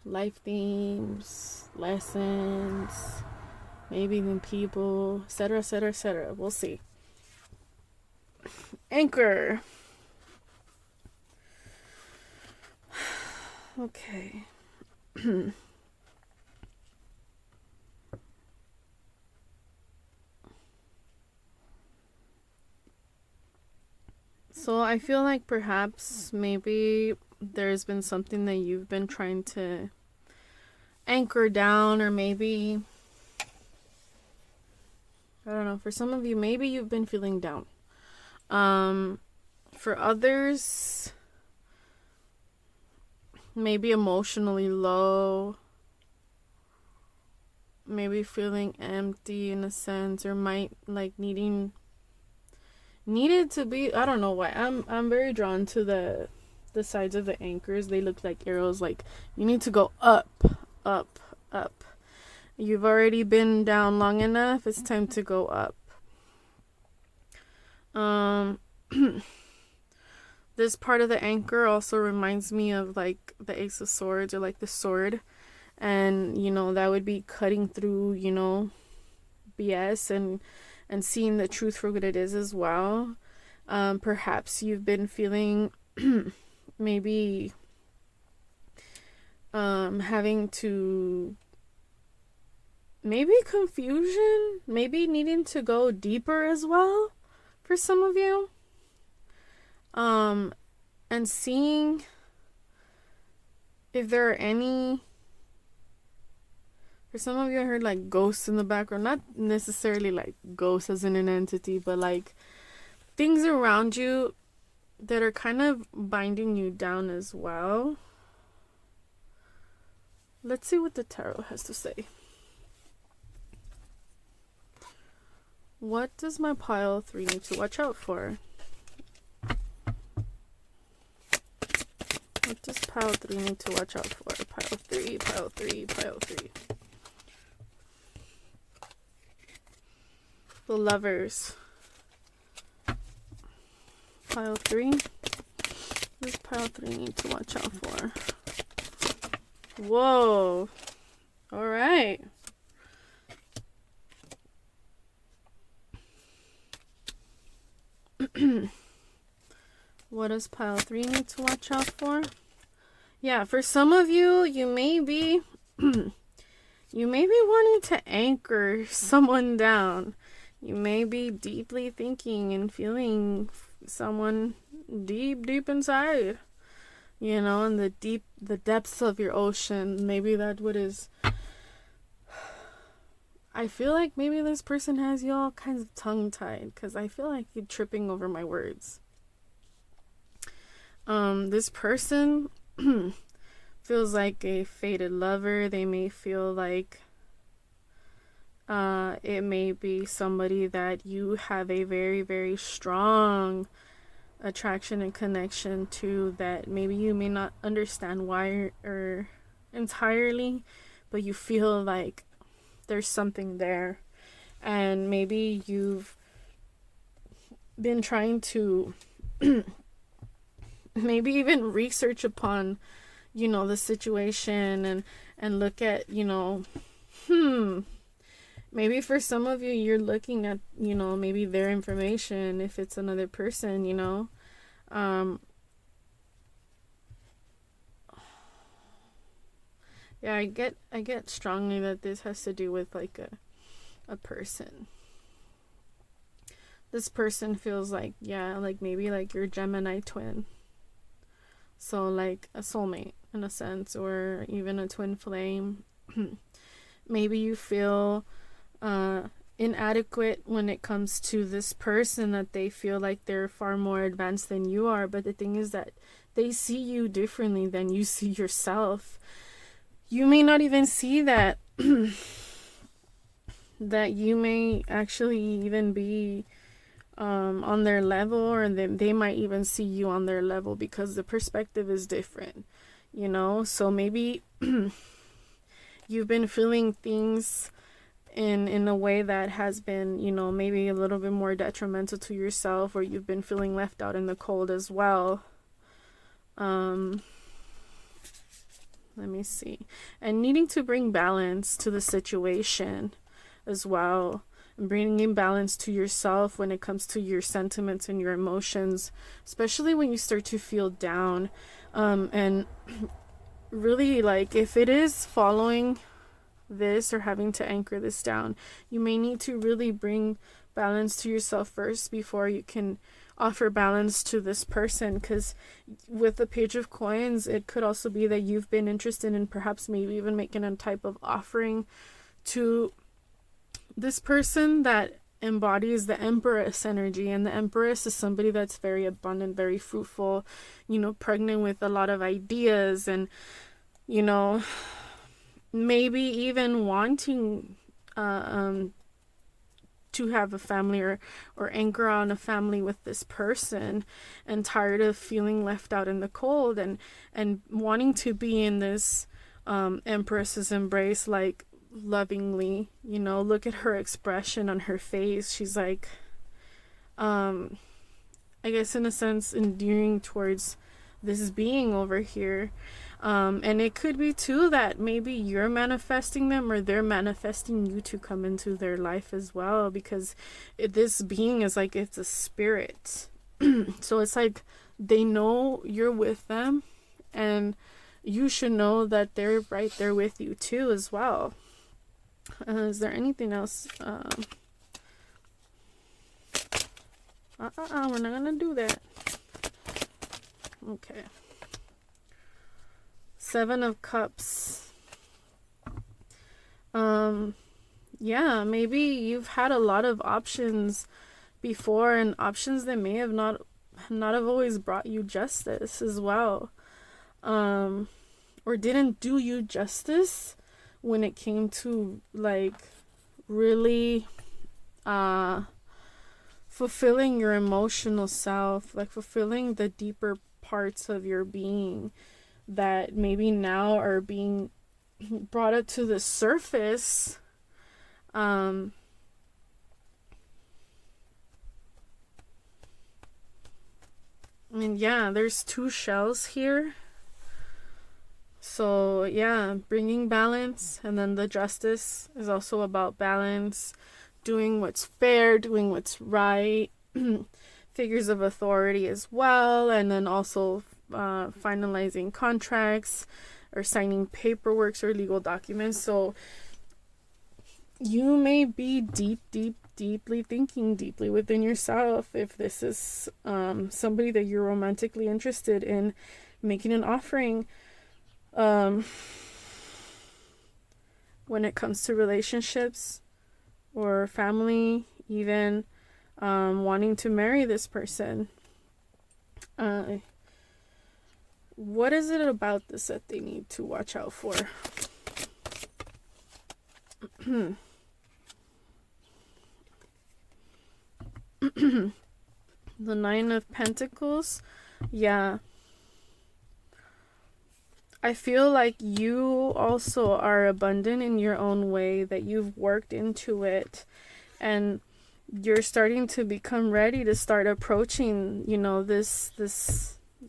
life themes, lessons, maybe even people, etc., etc., etc. We'll see. Anchor. Okay. So I feel like perhaps maybe there's been something that you've been trying to anchor down, or maybe, I don't know, for some of you, maybe you've been feeling down. For others, maybe emotionally low, maybe feeling empty in a sense, or might like needed to be, I don't know why. I'm very drawn to the sides of the anchors. They look like arrows, like you need to go up, up, up. You've already been down long enough. It's time to go up. This part of the anchor also reminds me of like the Ace of Swords, or like the sword. And, you know, that would be cutting through, you know, BS and seeing the truth for what it is as well. Perhaps you've been feeling maybe having to, maybe confusion, maybe needing to go deeper as well for some of you. And seeing if there are any, for some of you I heard like ghosts in the background, not necessarily like ghosts as in an entity, but like things around you that are kind of binding you down as well. Let's see what the tarot has to say. What does my pile 3 need to watch out for? What does pile 3 need to watch out for? Pile 3, pile 3, pile 3. The Lovers. Pile 3. What does pile 3 need to watch out for? Whoa. Alright. What does pile 3 need to watch out for? Yeah, for some of you, you may be wanting to anchor someone down. You may be deeply thinking and feeling someone deep inside. You know, in the depths of your ocean. Maybe that's what is. I feel like maybe this person has you all kinds of tongue-tied, because I feel like you're tripping over my words. This person feels like a fated lover. They may feel like it may be somebody that you have a very, very strong attraction and connection to, that maybe you may not understand why or entirely, but you feel like there's something there. And maybe you've been trying to maybe even research upon, you know, the situation and look at, you know, maybe for some of you, you're looking at, you know, maybe their information if it's another person, you know. Yeah, I get strongly that this has to do with like a person. This person feels like, yeah, like maybe like your Gemini twin. So like a soulmate in a sense, or even a twin flame. Maybe you feel inadequate when it comes to this person, that they feel like they're far more advanced than you are. But the thing is that they see you differently than you see yourself. You may not even see that that you may actually even be on their level, or they might even see you on their level, because the perspective is different, you know. So maybe you've been feeling things in a way that has been, you know, maybe a little bit more detrimental to yourself, or you've been feeling left out in the cold as well. Let me see. And needing to bring balance to the situation as well. And bringing balance to yourself when it comes to your sentiments and your emotions. Especially when you start to feel down. And really, like, if it is following this or having to anchor this down, you may need to really bring balance to yourself first before you can offer balance to this person. Because with the Page of Coins, it could also be that you've been interested in perhaps maybe even making a type of offering to this person that embodies the Empress energy, and the Empress is somebody that's very abundant, very fruitful, pregnant with a lot of ideas, and maybe even wanting to have a family, or anchor on a family with this person, and tired of feeling left out in the cold, and wanting to be in this Empress's embrace, like lovingly. Look at her expression on her face. She's like, I guess in a sense endearing towards this being over here. And it could be too that maybe you're manifesting them, or they're manifesting you to come into their life as well, because this being is like, it's a spirit. So it's like they know you're with them, and you should know that they're right there with you too as well. Is there anything else? We're not gonna do that. Okay. 7 of Cups. Yeah, maybe you've had a lot of options before, and options that may have not have always brought you justice as well. Or didn't do you justice when it came to like really fulfilling your emotional self, like fulfilling the deeper parts of your being that maybe now are being brought up to the surface. And yeah, there's 2 shells here. So yeah, bringing balance, and then the Justice is also about balance, doing what's fair, doing what's right, figures of authority as well, and then also finalizing contracts or signing paperwork or legal documents. So you may be deeply thinking deeply within yourself if this is somebody that you're romantically interested in making an offering. When it comes to relationships or family, even wanting to marry this person. What is it about this that they need to watch out for? The 9 of Pentacles. Yeah. I feel like you also are abundant in your own way, that you've worked into it, and you're starting to become ready to start approaching,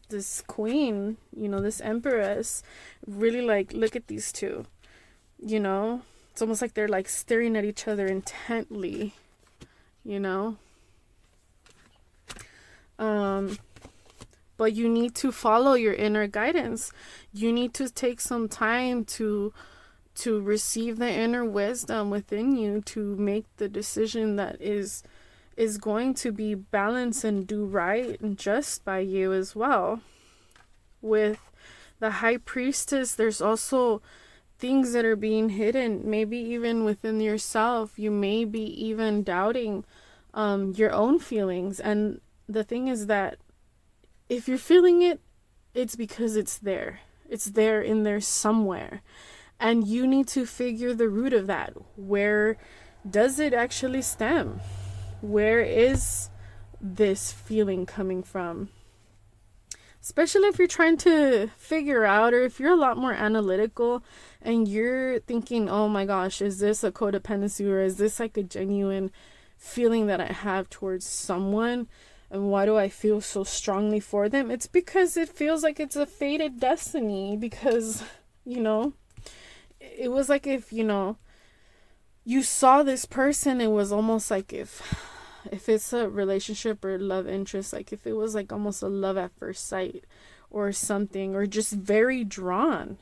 this queen, this Empress. Really, like, look at these two, it's almost like they're like staring at each other intently, but you need to follow your inner guidance. You need to take some time to receive the inner wisdom within you to make the decision that is going to be balanced and do right and just by you as well. With the High Priestess, there's also things that are being hidden, maybe even within yourself. You may be even doubting your own feelings. And the thing is that if you're feeling it, it's because it's there. It's there in there somewhere. And you need to figure the root of that. Where does it actually stem? Where is this feeling coming from? Especially if you're trying to figure out, or if you're a lot more analytical and you're thinking, oh my gosh, is this a codependency, or is this like a genuine feeling that I have towards someone? And why do I feel so strongly for them? It's because it feels like it's a fated destiny. Because, it was like if, you saw this person, it was almost like if it's a relationship or love interest, like if it was like almost a love at first sight or something, or just very drawn.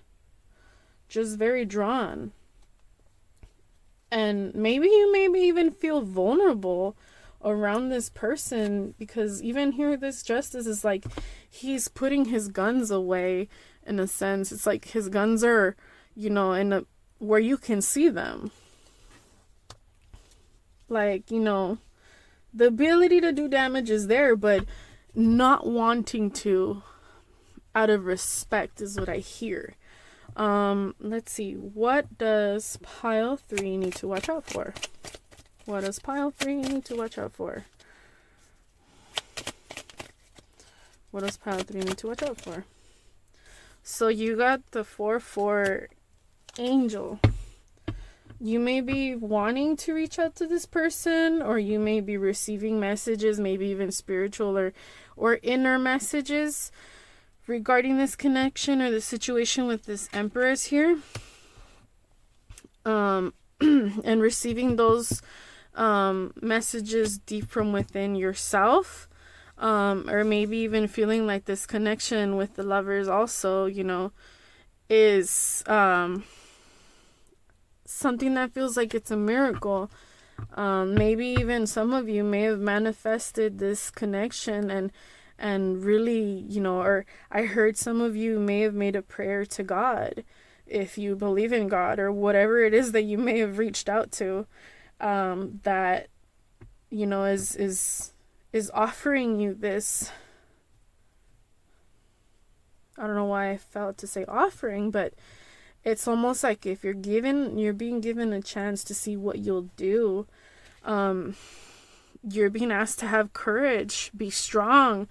And maybe you even feel vulnerable around this person, because even here this Justice is like he's putting his guns away in a sense. It's like his guns are, in a where you can see them. Like, you know, the ability to do damage is there, but not wanting to out of respect is what I hear. Let's see. What does pile 3 need to watch out for? What does pile 3 need to watch out for? What does pile 3 need to watch out for? So you got the 4-4 angel. You may be wanting to reach out to this person, or you may be receiving messages, maybe even spiritual or inner messages regarding this connection or the situation with this Empress here. And receiving those messages deep from within yourself. Or maybe even feeling like this connection with the Lovers also, you know, is something that feels like it's a miracle. Maybe even some of you may have manifested this connection and really, you know, or I heard some of you may have made a prayer to God, if you believe in God, or whatever it is that you may have reached out to, that, you know, is offering you this. I don't know why I felt to say offering, but it's almost like if you're being given a chance to see what you'll do. You're being asked to have courage, be strong-willed.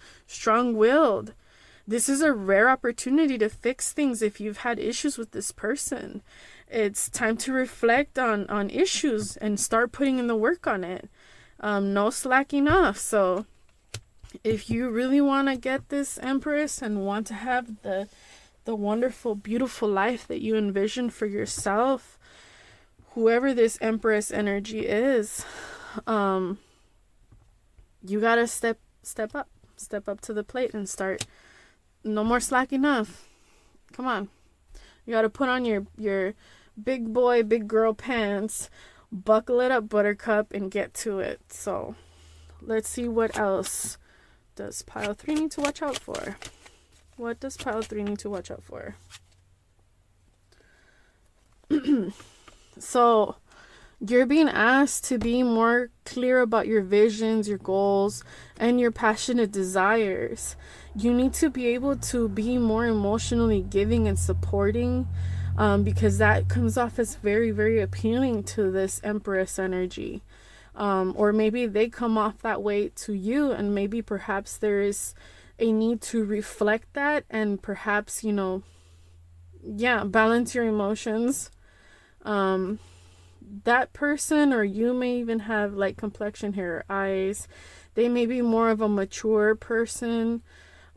This is a rare opportunity to fix things if you've had issues with this person. It's time to reflect on issues and start putting in the work on it. No slacking off. So if you really want to get this Empress and want to have the wonderful, beautiful life that you envision for yourself, whoever this Empress energy is, you gotta step up to the plate and start. No more slacking off. Come on, you gotta put on your big boy, big girl pants, buckle it up, Buttercup, and get to it. So let's see, what else does pile 3 need to watch out for? What does pile 3 need to watch out for? So you're being asked to be more clear about your visions, your goals, and your passionate desires. You need to be able to be more emotionally giving and supporting, because that comes off as very, very appealing to this Empress energy. Or maybe they come off that way to you, and maybe perhaps there is a need to reflect that and perhaps, you know, balance your emotions. That person or you may even have light complexion, hair, or eyes. They may be more of a mature person,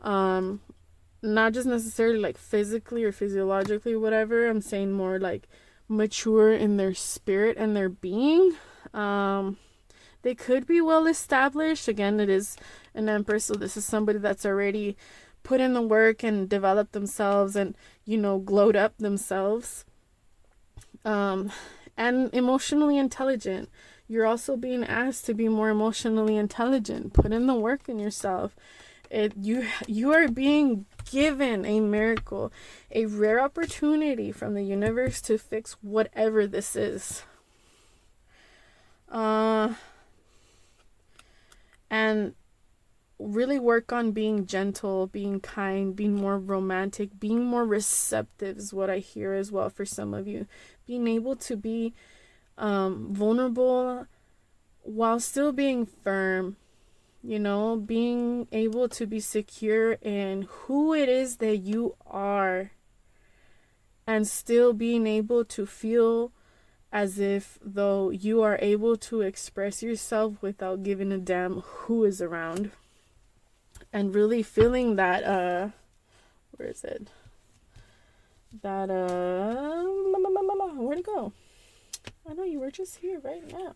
not just necessarily like physically or physiologically, whatever. I'm saying more like mature in their spirit and their being. They could be well established. Again, it is an Empress, so this is somebody that's already put in the work and developed themselves and, you know, glowed up themselves. And emotionally intelligent. You're also being asked to be more emotionally intelligent. Put in the work in yourself. You are being given a miracle, a rare opportunity from the universe to fix whatever this is. And really work on being gentle, being kind, being more romantic, being more receptive is what I hear as well for some of you. Being able to be vulnerable while still being firm, you know, being able to be secure in who it is that you are, and still being able to feel as if though you are able to express yourself without giving a damn who is around. And really feeling that, where is it? That, where'd it go? I know you were just here right now.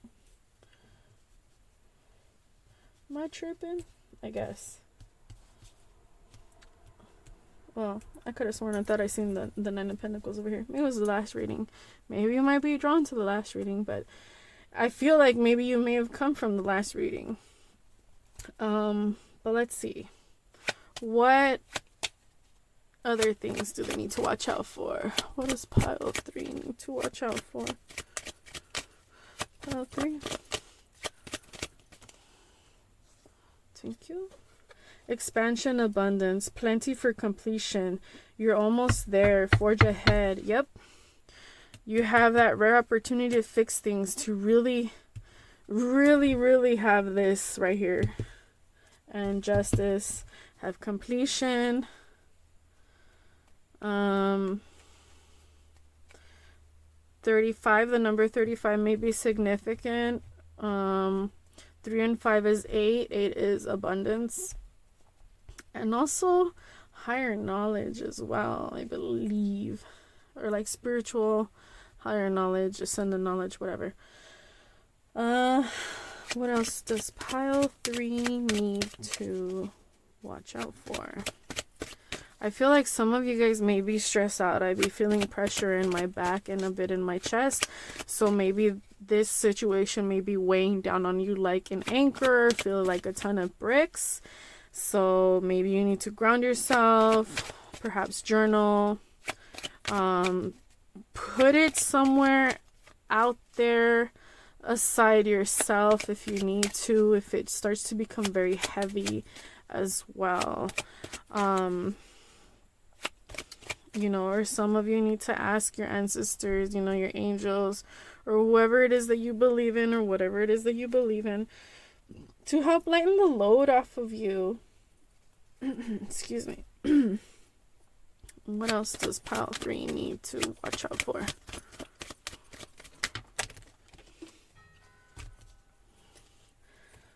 Am I tripping? I guess. Well, I could have sworn I thought I seen the Nine of Pentacles over here. Maybe it was the last reading. Maybe you might be drawn to the last reading, but I feel like maybe you may have come from the last reading. But let's see. What other things do they need to watch out for? What does pile 3 need to watch out for? Pile 3. Thank you. Expansion, abundance, plenty for completion. You're almost there. Forge ahead. Yep. You have that rare opportunity to fix things, to really, really, really have this right here. And justice, have completion. 35, the number 35 may be significant. 3 and 5 is 8. 8 is abundance. And also higher knowledge as well, I believe. Or like spiritual, higher knowledge, ascendant knowledge, whatever. What else does pile 3 need to watch out for? I feel like some of you guys may be stressed out. I be feeling pressure in my back and a bit in my chest. So maybe this situation may be weighing down on you like an anchor, feel like a ton of bricks. So maybe you need to ground yourself, perhaps journal, put it somewhere out there aside yourself if you need to, if it starts to become very heavy as well. You know, or some of you need to ask your ancestors, you know, your angels, or whoever it is that you believe in, or whatever it is that you believe in, to help lighten the load off of you. Excuse me. What else does pile 3 need to watch out for?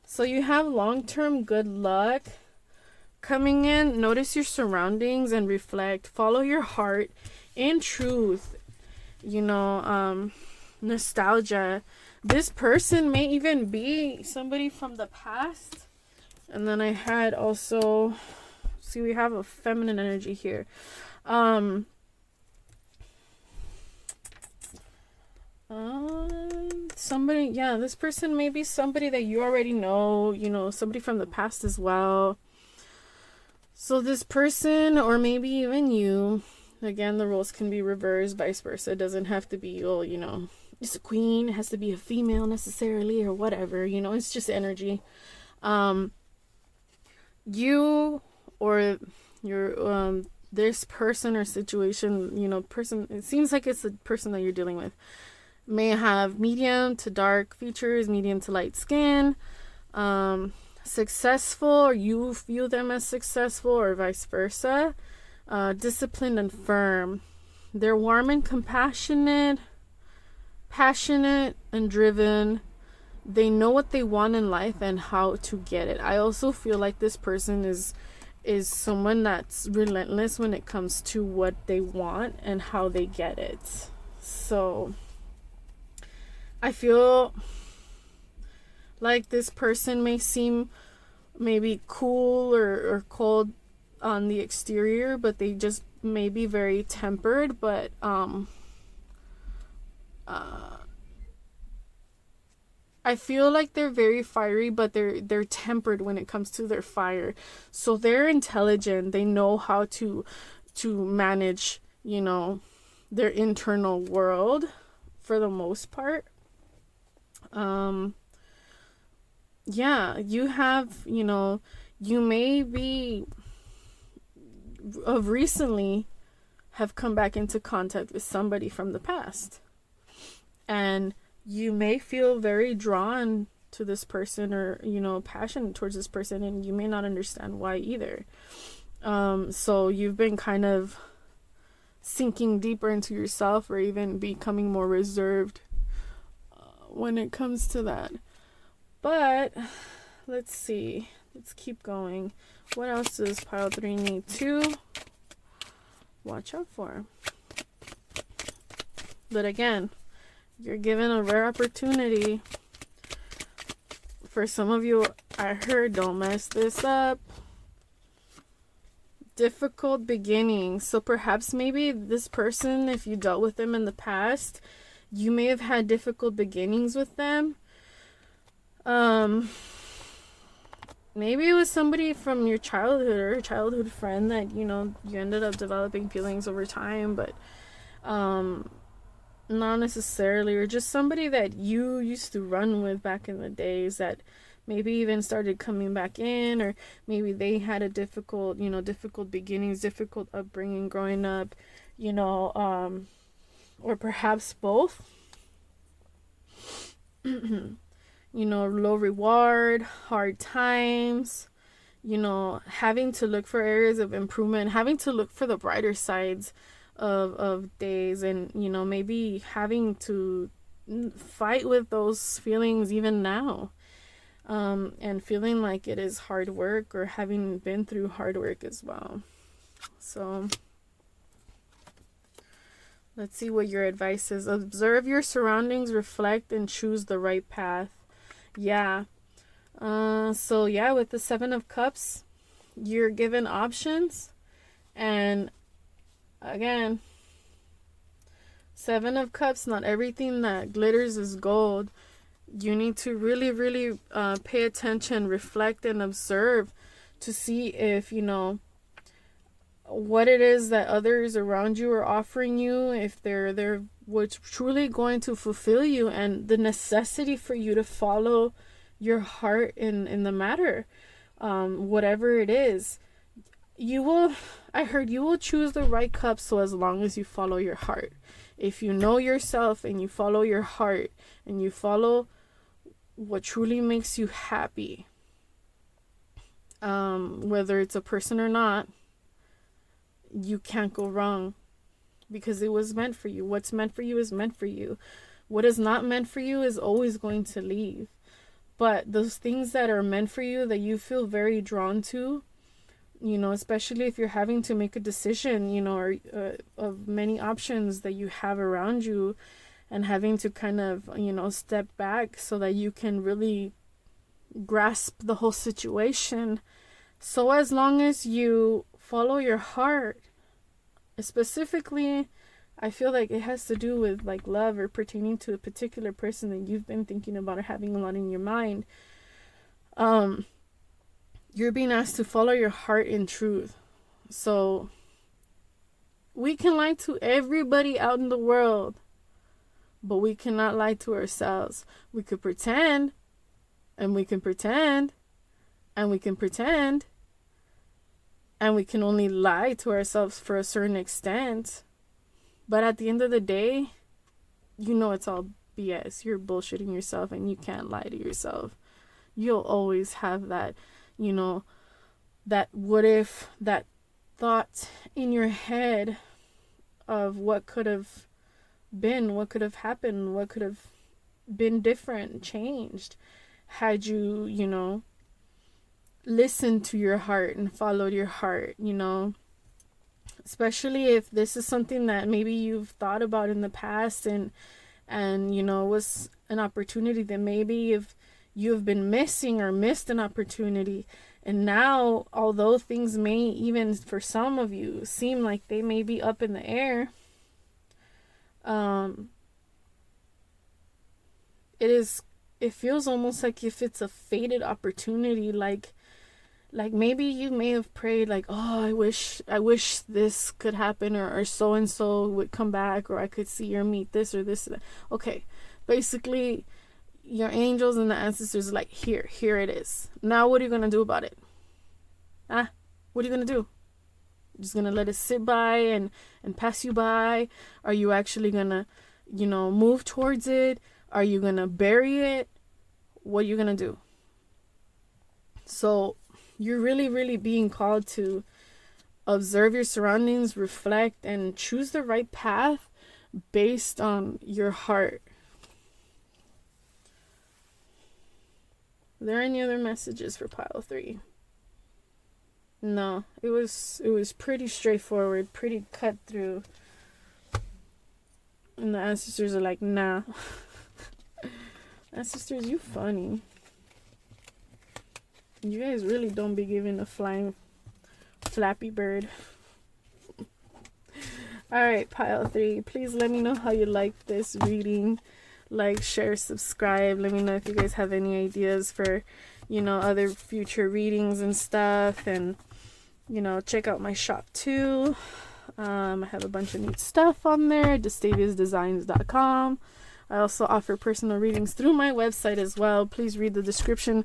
So you have long-term good luck coming in. Notice your surroundings and reflect. Follow your heart in truth. You know, nostalgia. This person may even be somebody from the past. And then I had also, see, we have a feminine energy here. Somebody, yeah, this person may be somebody that you already know, you know, somebody from the past as well. So this person, or maybe even you, again, the roles can be reversed, vice versa. It doesn't have to be, oh, you know, it's a queen, it has to be a female necessarily, or whatever, you know, it's just energy. You or your, this person or situation, you know, person, it seems like it's a person that you're dealing with, may have medium to dark features, medium to light skin, successful, or you view them as successful, or vice versa, disciplined and firm. They're warm and compassionate, passionate and driven. They know what they want in life and how to get it. I also feel like this person is someone that's relentless when it comes to what they want and how they get it. So I feel like this person may seem maybe cool or cold on the exterior, but they just may be very tempered, but I feel like they're very fiery, but they're tempered when it comes to their fire. So they're intelligent. They know how to manage, you know, their internal world for the most part. Yeah, you have, you know, you may be of recently have come back into contact with somebody from the past, and you may feel very drawn to this person, or, you know, passionate towards this person, and you may not understand why either. So you've been kind of sinking deeper into yourself, or even becoming more reserved when it comes to that. But let's see, let's keep going. What else does pile 3 need to watch out for? But again, you're given a rare opportunity. For some of you, I heard, don't mess this up. Difficult beginnings. So perhaps maybe this person, if you dealt with them in the past, you may have had difficult beginnings with them. Maybe it was somebody from your childhood, or a childhood friend that, you know, you ended up developing feelings over time, but not necessarily, or just somebody that you used to run with back in the days that maybe even started coming back in, or maybe they had a difficult, difficult beginnings, difficult upbringing growing up, or perhaps both. Low reward, hard times, having to look for areas of improvement, having to look for the brighter sides of days, and, maybe having to fight with those feelings even now, and feeling like it is hard work, or having been through hard work as well. So let's see what your advice is. Observe your surroundings, reflect, and choose the right path. Yeah. With the Seven of Cups, you're given options. And again, Seven of Cups, not everything that glitters is gold. You need to really, really pay attention, reflect, and observe to see if, what it is that others around you are offering you, if they're what's truly going to fulfill you, and the necessity for you to follow your heart in the matter, whatever it is. You will choose the right cup, so as long as you follow your heart. If you know yourself and you follow your heart and you follow what truly makes you happy, whether it's a person or not, you can't go wrong, because it was meant for you. What's meant for you is meant for you. What is not meant for you is always going to leave. But those things that are meant for you, that you feel very drawn to, especially if you're having to make a decision, or of many options that you have around you, and having to kind of, step back so that you can really grasp the whole situation. So as long as you follow your heart, specifically, I feel like it has to do with like love, or pertaining to a particular person that you've been thinking about or having a lot in your mind. You're being asked to follow your heart in truth. So we can lie to everybody out in the world, but we cannot lie to ourselves. We could pretend, and we can pretend, and we can pretend, and we can only lie to ourselves for a certain extent. But at the end of the day, it's all BS. You're bullshitting yourself, and you can't lie to yourself. You'll always have that, that what if, that thought in your head of what could have been, what could have happened, what could have been different, changed, had you, listened to your heart and followed your heart, especially if this is something that maybe you've thought about in the past, and was an opportunity that maybe if you've been missing or missed an opportunity, and now, although things may, even for some of you, seem like they may be up in the air, it feels almost like if it's a fated opportunity, like maybe you may have prayed like, oh, I wish this could happen, or so and so would come back, or I could see or meet this or this or that. Okay, basically your angels and the ancestors are like, here it is. Now what are you gonna do about it? What are you gonna do? Just gonna let it sit by and pass you by? Are you actually gonna move towards it? Are you gonna bury it? What are you gonna do? So you're really, really being called to observe your surroundings, reflect, and choose the right path based on your heart. Are there any other messages for pile 3? No, it was pretty straightforward, pretty cut through. And the ancestors are like, nah. Ancestors, you funny. You guys really don't be giving a flying flappy bird. Alright, pile 3. Please let me know how you like this reading. Like, share, subscribe. Let me know if you guys have any ideas for, other future readings and stuff. And, check out my shop too. I have a bunch of neat stuff on there. DestaviasDesigns.com. I also offer personal readings through my website as well. Please read the description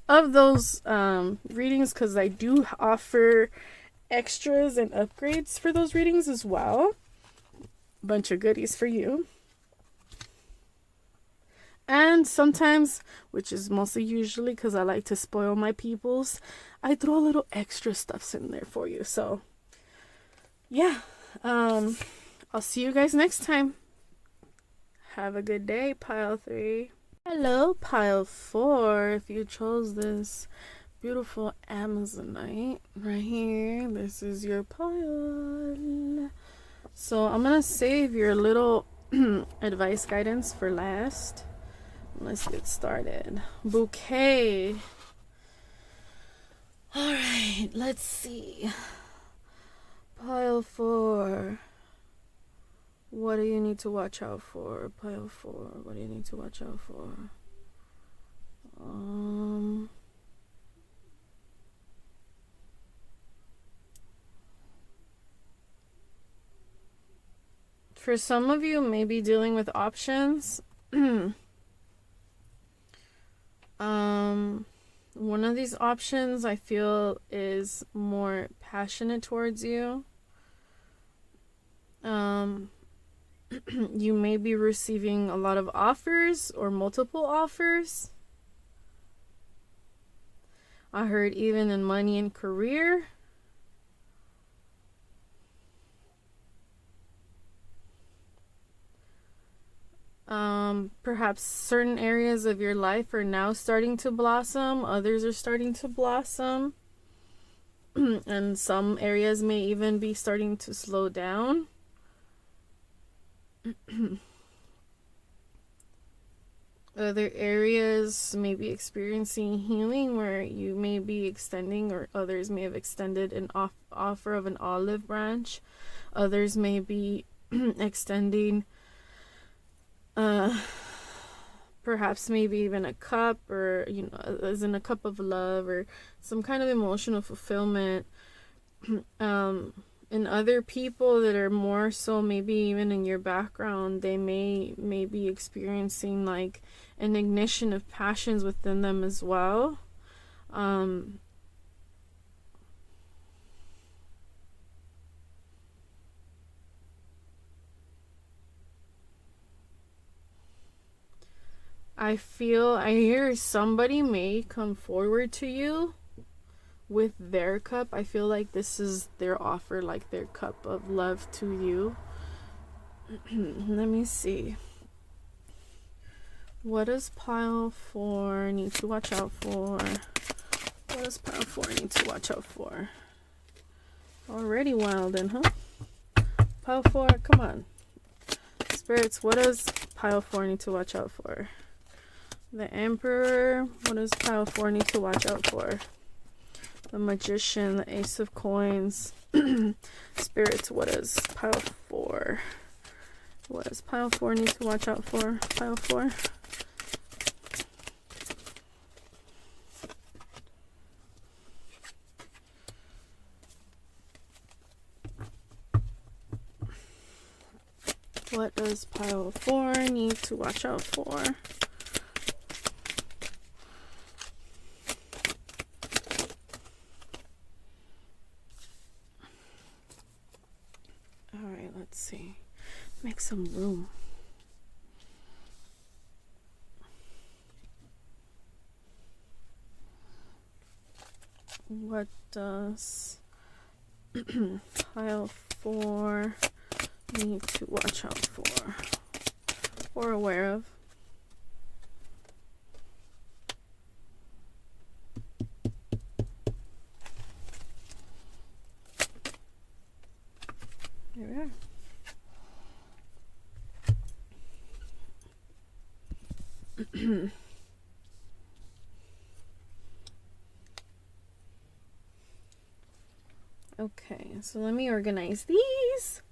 of those readings, because I do offer extras and upgrades for those readings as well. Bunch of goodies for you. And sometimes, which is mostly usually because I like to spoil my peoples, I throw a little extra stuffs in there for you. So yeah, I'll see you guys next time. Have a good day, pile 3. Hello, pile 4. If you chose this beautiful Amazonite right here, this is your pile. So I'm gonna save your little advice guidance for last. Let's get started. Bouquet. All right, let's see. Pile 4. What do you need to watch out for? Pile 4. What do you need to watch out for? For some of you, maybe dealing with options. One of these options I feel is more passionate towards you. You may be receiving a lot of offers or multiple offers. I heard even in money and career. Perhaps certain areas of your life are now starting to blossom. Others are starting to blossom. And some areas may even be starting to slow down. Other areas may be experiencing healing, where you may be extending, or others may have extended an offer of an olive branch. Others may be extending perhaps maybe even a cup, or as in a cup of love, or some kind of emotional fulfillment. And other people that are more so maybe even in your background, they may be experiencing like an ignition of passions within them as well. I hear somebody may come forward to you with their cup. I feel like this is their offer, like their cup of love to you. Let me see. What does pile 4 need to watch out for? What does pile 4 need to watch out for? Already wildin', huh? Pile 4, come on. Spirits, what does pile 4 need to watch out for? The Emperor, what does pile 4 need to watch out for? The Magician, the Ace of Coins. Spirits, what does pile 4? What does pile 4 need to watch out for? Pile 4. What does pile 4 need to watch out for? Alright, let's see. Make some room. What does pile 4 need to watch out for or aware of? There we are. Okay, so let me organize these.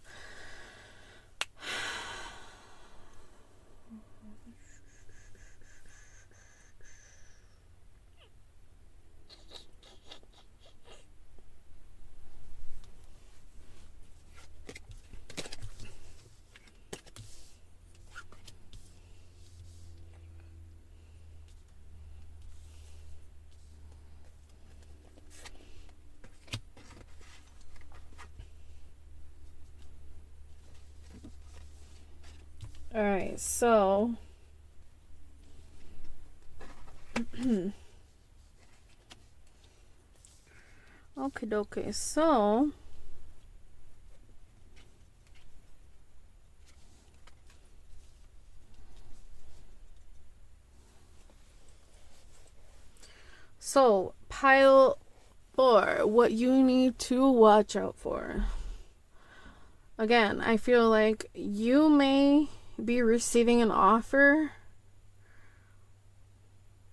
All right, so okay, so pile 4, what you need to watch out for. Again, I feel like you may be receiving an offer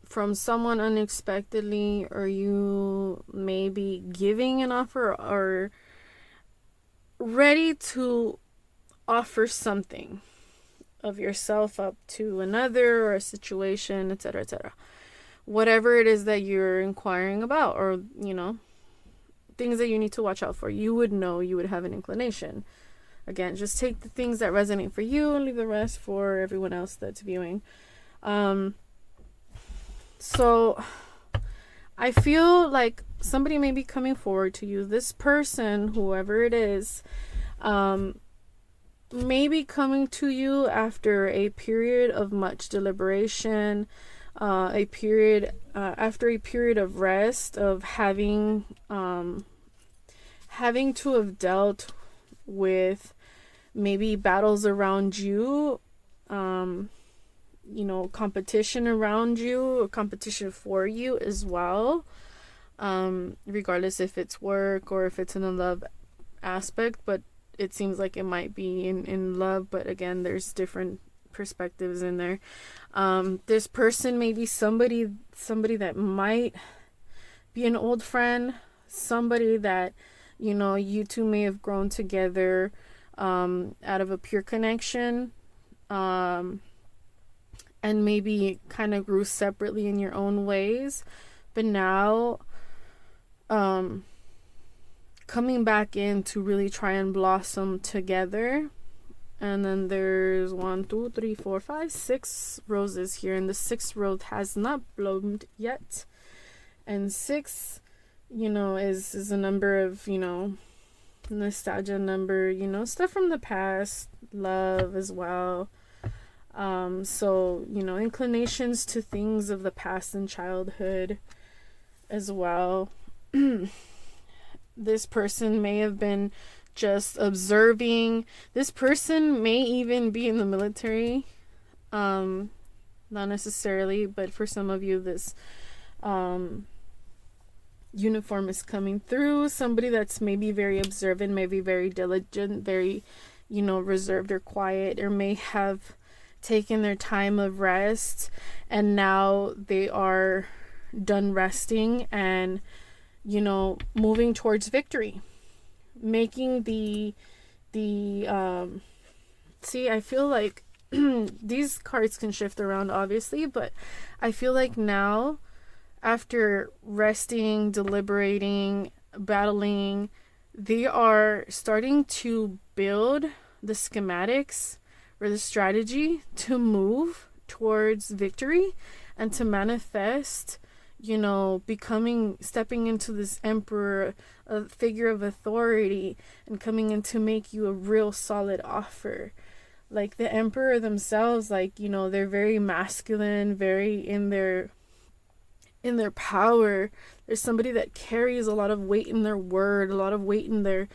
from someone unexpectedly, or you may be giving an offer or ready to offer something of yourself up to another or a situation, etc., etc. Whatever it is that you're inquiring about, or, things that you need to watch out for. You would know, you would have an inclination. Again, just take the things that resonate for you and leave the rest for everyone else that's viewing. So I feel like somebody may be coming forward to you. This person, whoever it is, may be coming to you after a period of much deliberation, after a period of rest, of having to have dealt with maybe battles around you, competition around you, or competition for you as well, regardless if it's work or if it's in a love aspect. But it seems like it might be in love, but again, there's different perspectives in there. This person may be somebody that might be an old friend, somebody that you two may have grown together out of a pure connection, and maybe kind of grew separately in your own ways, but now coming back in to really try and blossom together. And then there's 1, 2, 3, 4, 5, 6 roses here, and the 6th rose has not bloomed yet. And 6, is a number of, nostalgia number, stuff from the past, love as well. So, inclinations to things of the past and childhood as well. This person may have been just observing. This person may even be in the military. Not necessarily, but for some of you, this uniform is coming through. Somebody that's maybe very observant, maybe very diligent, very, reserved or quiet, or may have taken their time of rest, and now they are done resting and, moving towards victory. Making the see, I feel like these cards can shift around, obviously, but I feel like now, after resting, deliberating, battling, they are starting to build the schematics or the strategy to move towards victory and to manifest, stepping into this emperor, a figure of authority, and coming in to make you a real solid offer. Like the emperor themselves, they're very masculine, very in their power. There's somebody that carries a lot of weight in their word, a lot of weight in their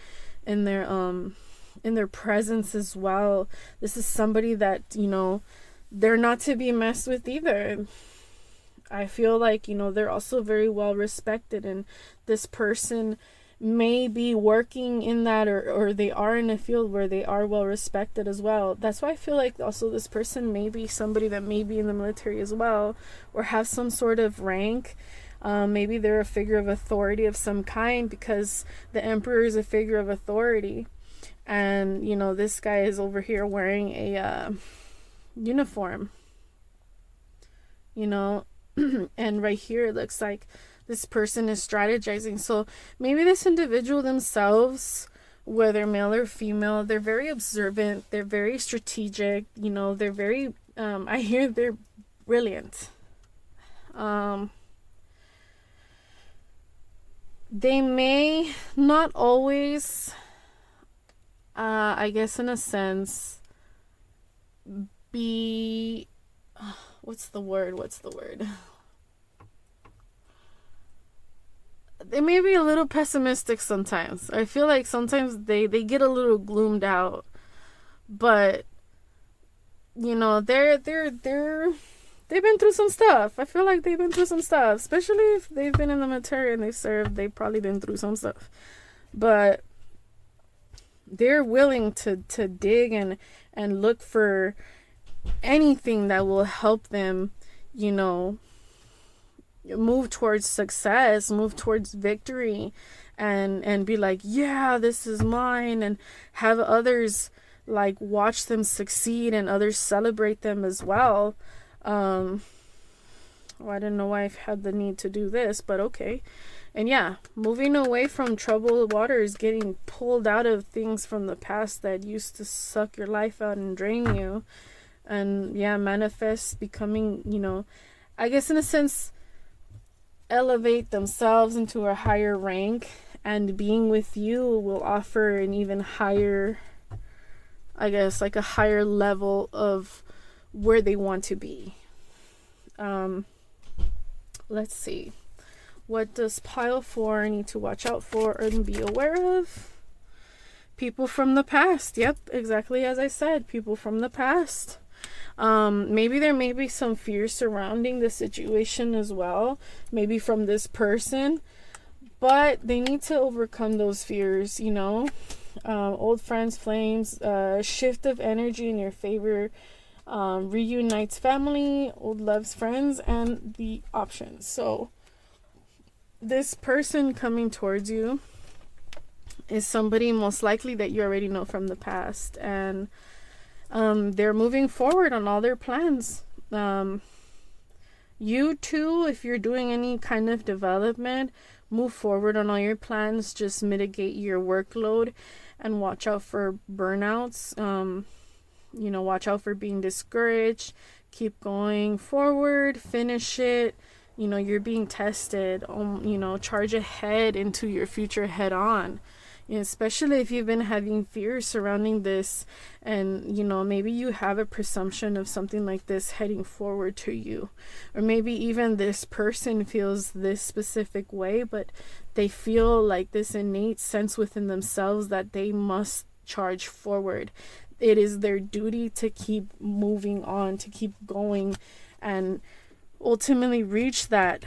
presence as well. This is somebody that, they're not to be messed with either. I feel like, they're also very well respected, and this person may be working in that, or they are in a field where they are well respected as well. That's why I feel like also this person may be somebody that may be in the military as well, or have some sort of rank. Maybe they're a figure of authority of some kind, because the emperor is a figure of authority. And, this guy is over here wearing a uniform, and right here it looks like this person is strategizing. So maybe this individual themselves, whether male or female, they're very observant, they're very strategic, they're very, I hear they're brilliant. They may not always, I guess in a sense, be, what's the word? They may be a little pessimistic sometimes. I feel like sometimes they get a little gloomed out, but you know, they've been through some stuff. I feel like they've been through some stuff, especially if they've been in the military and they've served. They've probably been through some stuff, but they're willing to dig and look for anything that will help them, you know, move towards success, move towards victory, and be like, yeah, this is mine, and have others like watch them succeed and others celebrate them as well. I don't know why I've had the need to do this, but okay. And yeah, moving away from troubled waters, getting pulled out of things from the past that used to suck your life out and drain you. And yeah, manifest becoming, you know, I guess in a sense, elevate themselves into a higher rank, and being with you will offer an even higher, I guess, like a higher level of where they want to be. Let's see. What does pile 4 need to watch out for and be aware of? People from the past. Yep, exactly as I said. People from the past. Maybe there may be some fear surrounding the situation as well. Maybe from this person. But they need to overcome those fears, you know. Old friends, flames, shift of energy in your favor, reunites family, old loves friends, and the options. So this person coming towards you is somebody most likely that you already know from the past, and they're moving forward on all their plans. You too, if you're doing any kind of development, move forward on all your plans. Just mitigate your workload and watch out for burnouts. You know, watch out for being discouraged. Keep going forward, finish it. You know, you're being tested. You know, charge ahead into your future head on. You know, especially if you've been having fears surrounding this, and you know, maybe you have a presumption of something like this heading forward to you, or maybe even this person feels this specific way, but they feel like this innate sense within themselves that they must charge forward. It is their duty to keep moving on, to keep going, and ultimately reach that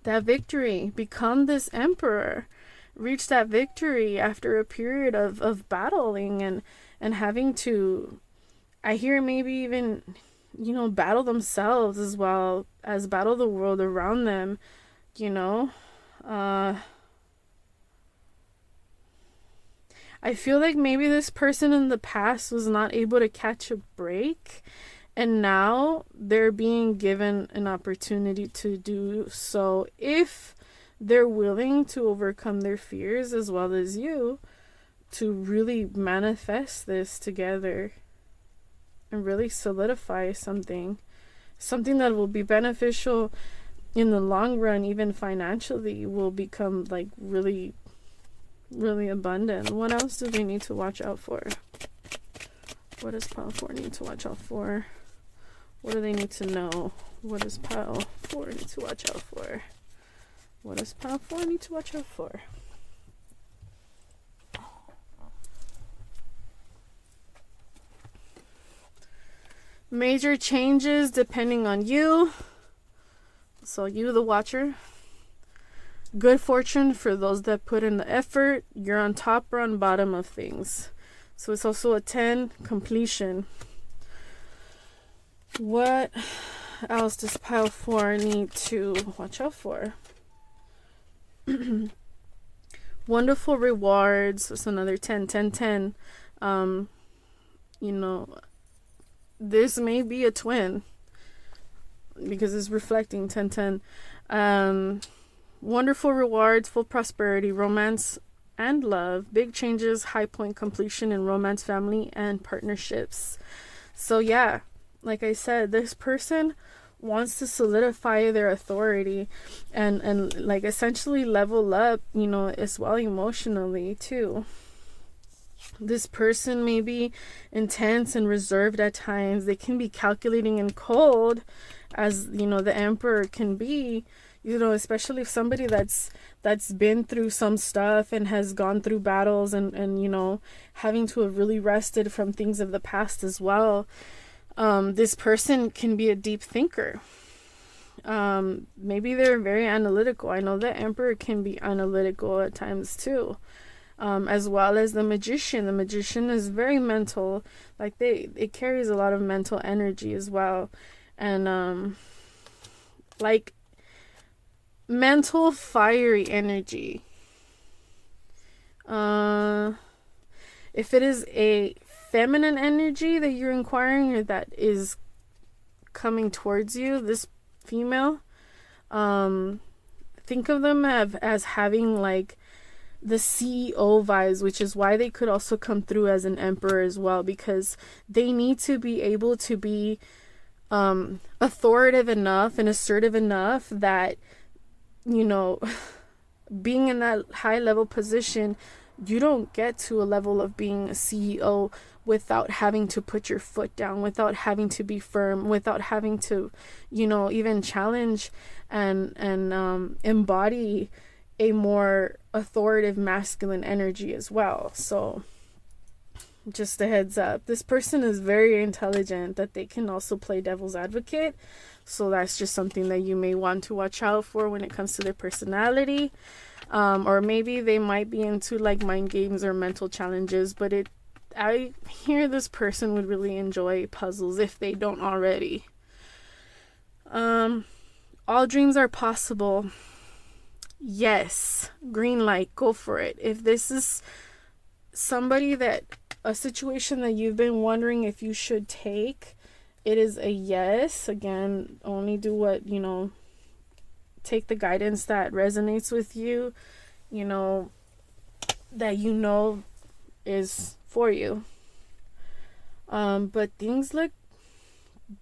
victory, become this emperor, reach that victory after a period of battling and having to, I hear, maybe even, you know, battle themselves as well as battle the world around them, you know. I feel like maybe this person in the past was not able to catch a break, and now they're being given an opportunity to do so if they're willing to overcome their fears as well as you, to really manifest this together and really solidify something that will be beneficial in the long run. Even financially will become like really, really abundant. What else do they need to watch out for? What does pile 4 need to watch out for? What do they need to know? What does pile 4 need to watch out for? What does pile 4 need to watch out for? Major changes depending on you. So you, the watcher. Good fortune for those that put in the effort. You're on top or on bottom of things. So it's also a 10, completion. What else does pile 4 need to watch out for? Wonderful rewards. That's another 10, 10, 10. You know, this may be a twin because it's reflecting 10, 10. Wonderful rewards, full prosperity, romance and love, big changes, high point completion in romance, family, and partnerships. So yeah, like I said, this person wants to solidify their authority and like essentially level up, you know, as well emotionally too. This person may be intense and reserved at times. They can be calculating and cold, as you know, the Emperor can be, you know, especially if somebody that's been through some stuff and has gone through battles and you know, having to have really rested from things of the past as well. This person can be a deep thinker. Maybe they're very analytical. I know the Emperor can be analytical at times too. As well as the Magician. The Magician is very mental. Like it carries a lot of mental energy as well. And like mental fiery energy. If it is a feminine energy that you're inquiring or that is coming towards you, this female, think of them as having like the CEO vibes, which is why they could also come through as an Emperor as well, because they need to be able to be authoritative enough and assertive enough that, you know, being in that high level position, you don't get to a level of being a CEO without having to put your foot down, without having to be firm, without having to, you know, even challenge and embody a more authoritative masculine energy as well. So just a heads up, this person is very intelligent, that they can also play devil's advocate. So that's just something that you may want to watch out for when it comes to their personality. Or maybe they might be into like mind games or mental challenges, but I hear this person would really enjoy puzzles if they don't already. All dreams are possible. Yes, green light, go for it. If this is somebody that, a situation that you've been wondering if you should take, it is a yes. Again, only do what, you know, take the guidance that resonates with you, you know, that you know is for you. But things look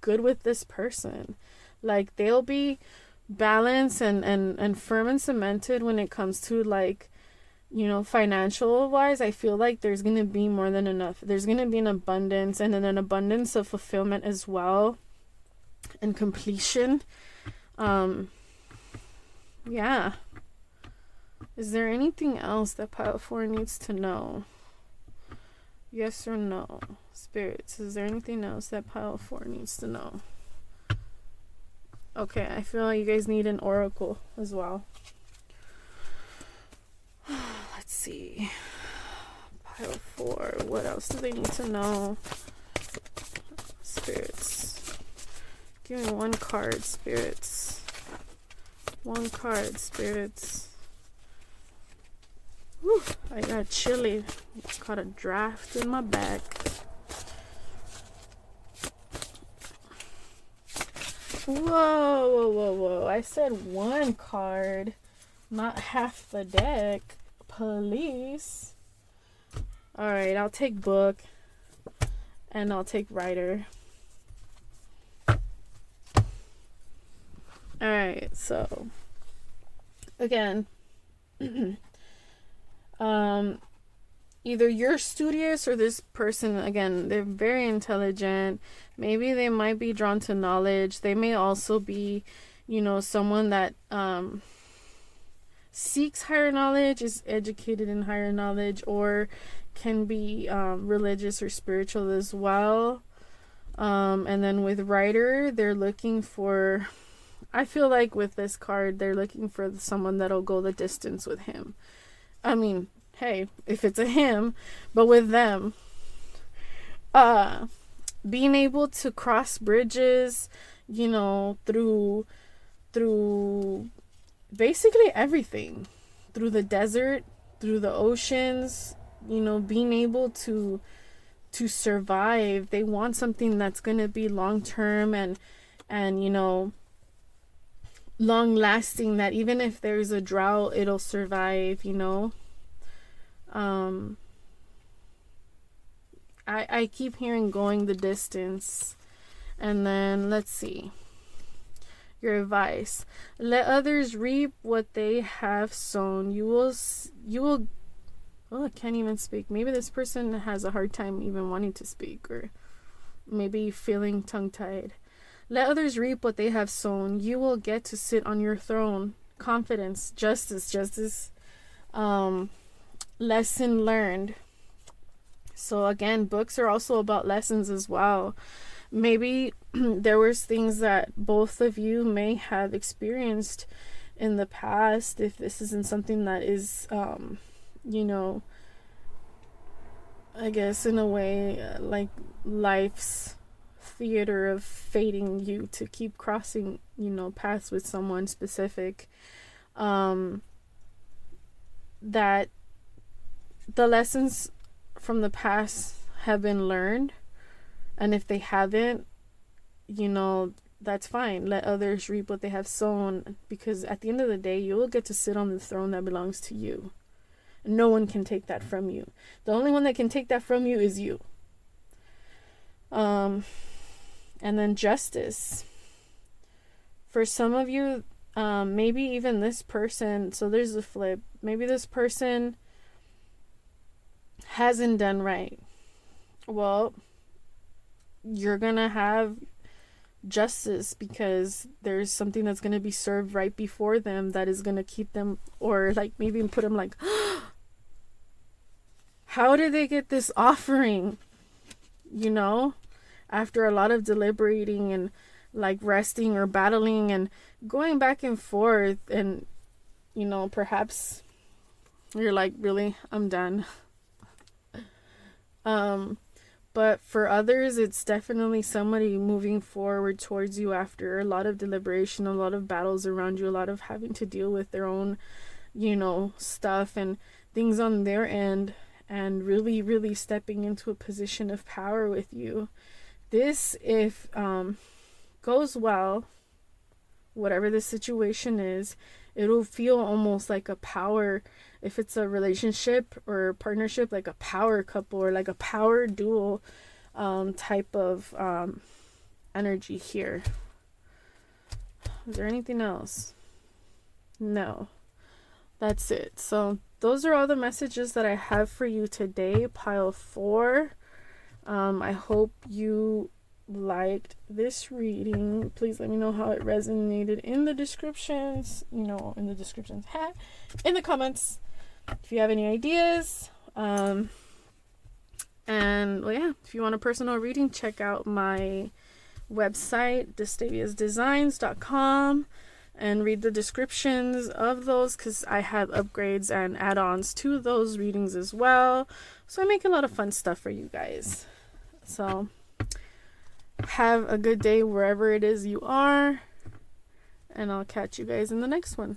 good with this person. Like they'll be balanced and firm and cemented when it comes to, like, you know, financial wise. I feel like there's gonna be more than enough. There's gonna be an abundance, and then an abundance of fulfillment as well, and completion. Yeah. Is there anything else that Pile 4 needs to know? Yes or no? Spirits, is there anything else that Pile 4 needs to know? Okay, I feel like you guys need an oracle as well. Let's see. Pile 4, what else do they need to know? Spirits. Give me one card, spirits. One card, spirits. Whew, I got chilly. Caught a draft in my back. Whoa. I said one card, not half the deck. Police. Alright, I'll take book. And I'll take writer. Alright, so again, either you're studious or this person, again, they're very intelligent. Maybe they might be drawn to knowledge. They may also be, you know, someone that seeks higher knowledge, is educated in higher knowledge, or can be religious or spiritual as well. And then with writer, they're looking for, I feel like with this card, they're looking for someone that'll go the distance with him. I mean, hey, if it's a him, but with them, being able to cross bridges, you know, through basically everything, through the desert, through the oceans, you know, being able to survive. They want something that's going to be long term and you know, long lasting, that even if there's a drought, it'll survive, you know. I keep hearing going the distance. And then let's see, your advice: let others reap what they have sown. You will oh, I can't even speak. Maybe this person has a hard time even wanting to speak, or maybe feeling tongue-tied. Let others reap what they have sown. You will get to sit on your throne. Confidence, justice, lesson learned. So again, books are also about lessons as well. Maybe there was things that both of you may have experienced in the past, if this isn't something that is, you know, I guess in a way, like life's theater of fating you to keep crossing, you know, paths with someone specific, that the lessons from the past have been learned, and if they haven't, you know, that's fine. Let others reap what they have sown, because at the end of the day, you will get to sit on the throne that belongs to you. No one can take that from you. The only one that can take that from you is you. And then justice. For some of you, maybe even this person, so there's a flip. Maybe this person hasn't done right. Well, you're gonna have justice, because there's something that's gonna be served right before them that is gonna keep them, or like maybe put them like, how did they get this offering? You know, after a lot of deliberating and like resting or battling and going back and forth, and you know, perhaps you're like, really, I'm done. But for others, it's definitely somebody moving forward towards you after a lot of deliberation, a lot of battles around you, a lot of having to deal with their own, you know, stuff and things on their end, and really, really stepping into a position of power with you. This, if goes well, whatever the situation is, it'll feel almost like a power, if it's a relationship or partnership, like a power couple or like a power dual type of energy here. Is there anything else? No. That's it. So those are all the messages that I have for you today, pile 4. I hope you liked this reading. Please let me know how it resonated in the descriptions, in the comments, if you have any ideas. And well, yeah, if you want a personal reading, check out my website, destaviasdesigns.com, and read the descriptions of those, because I have upgrades and add-ons to those readings as well. So I make a lot of fun stuff for you guys. So have a good day wherever it is you are, and I'll catch you guys in the next one.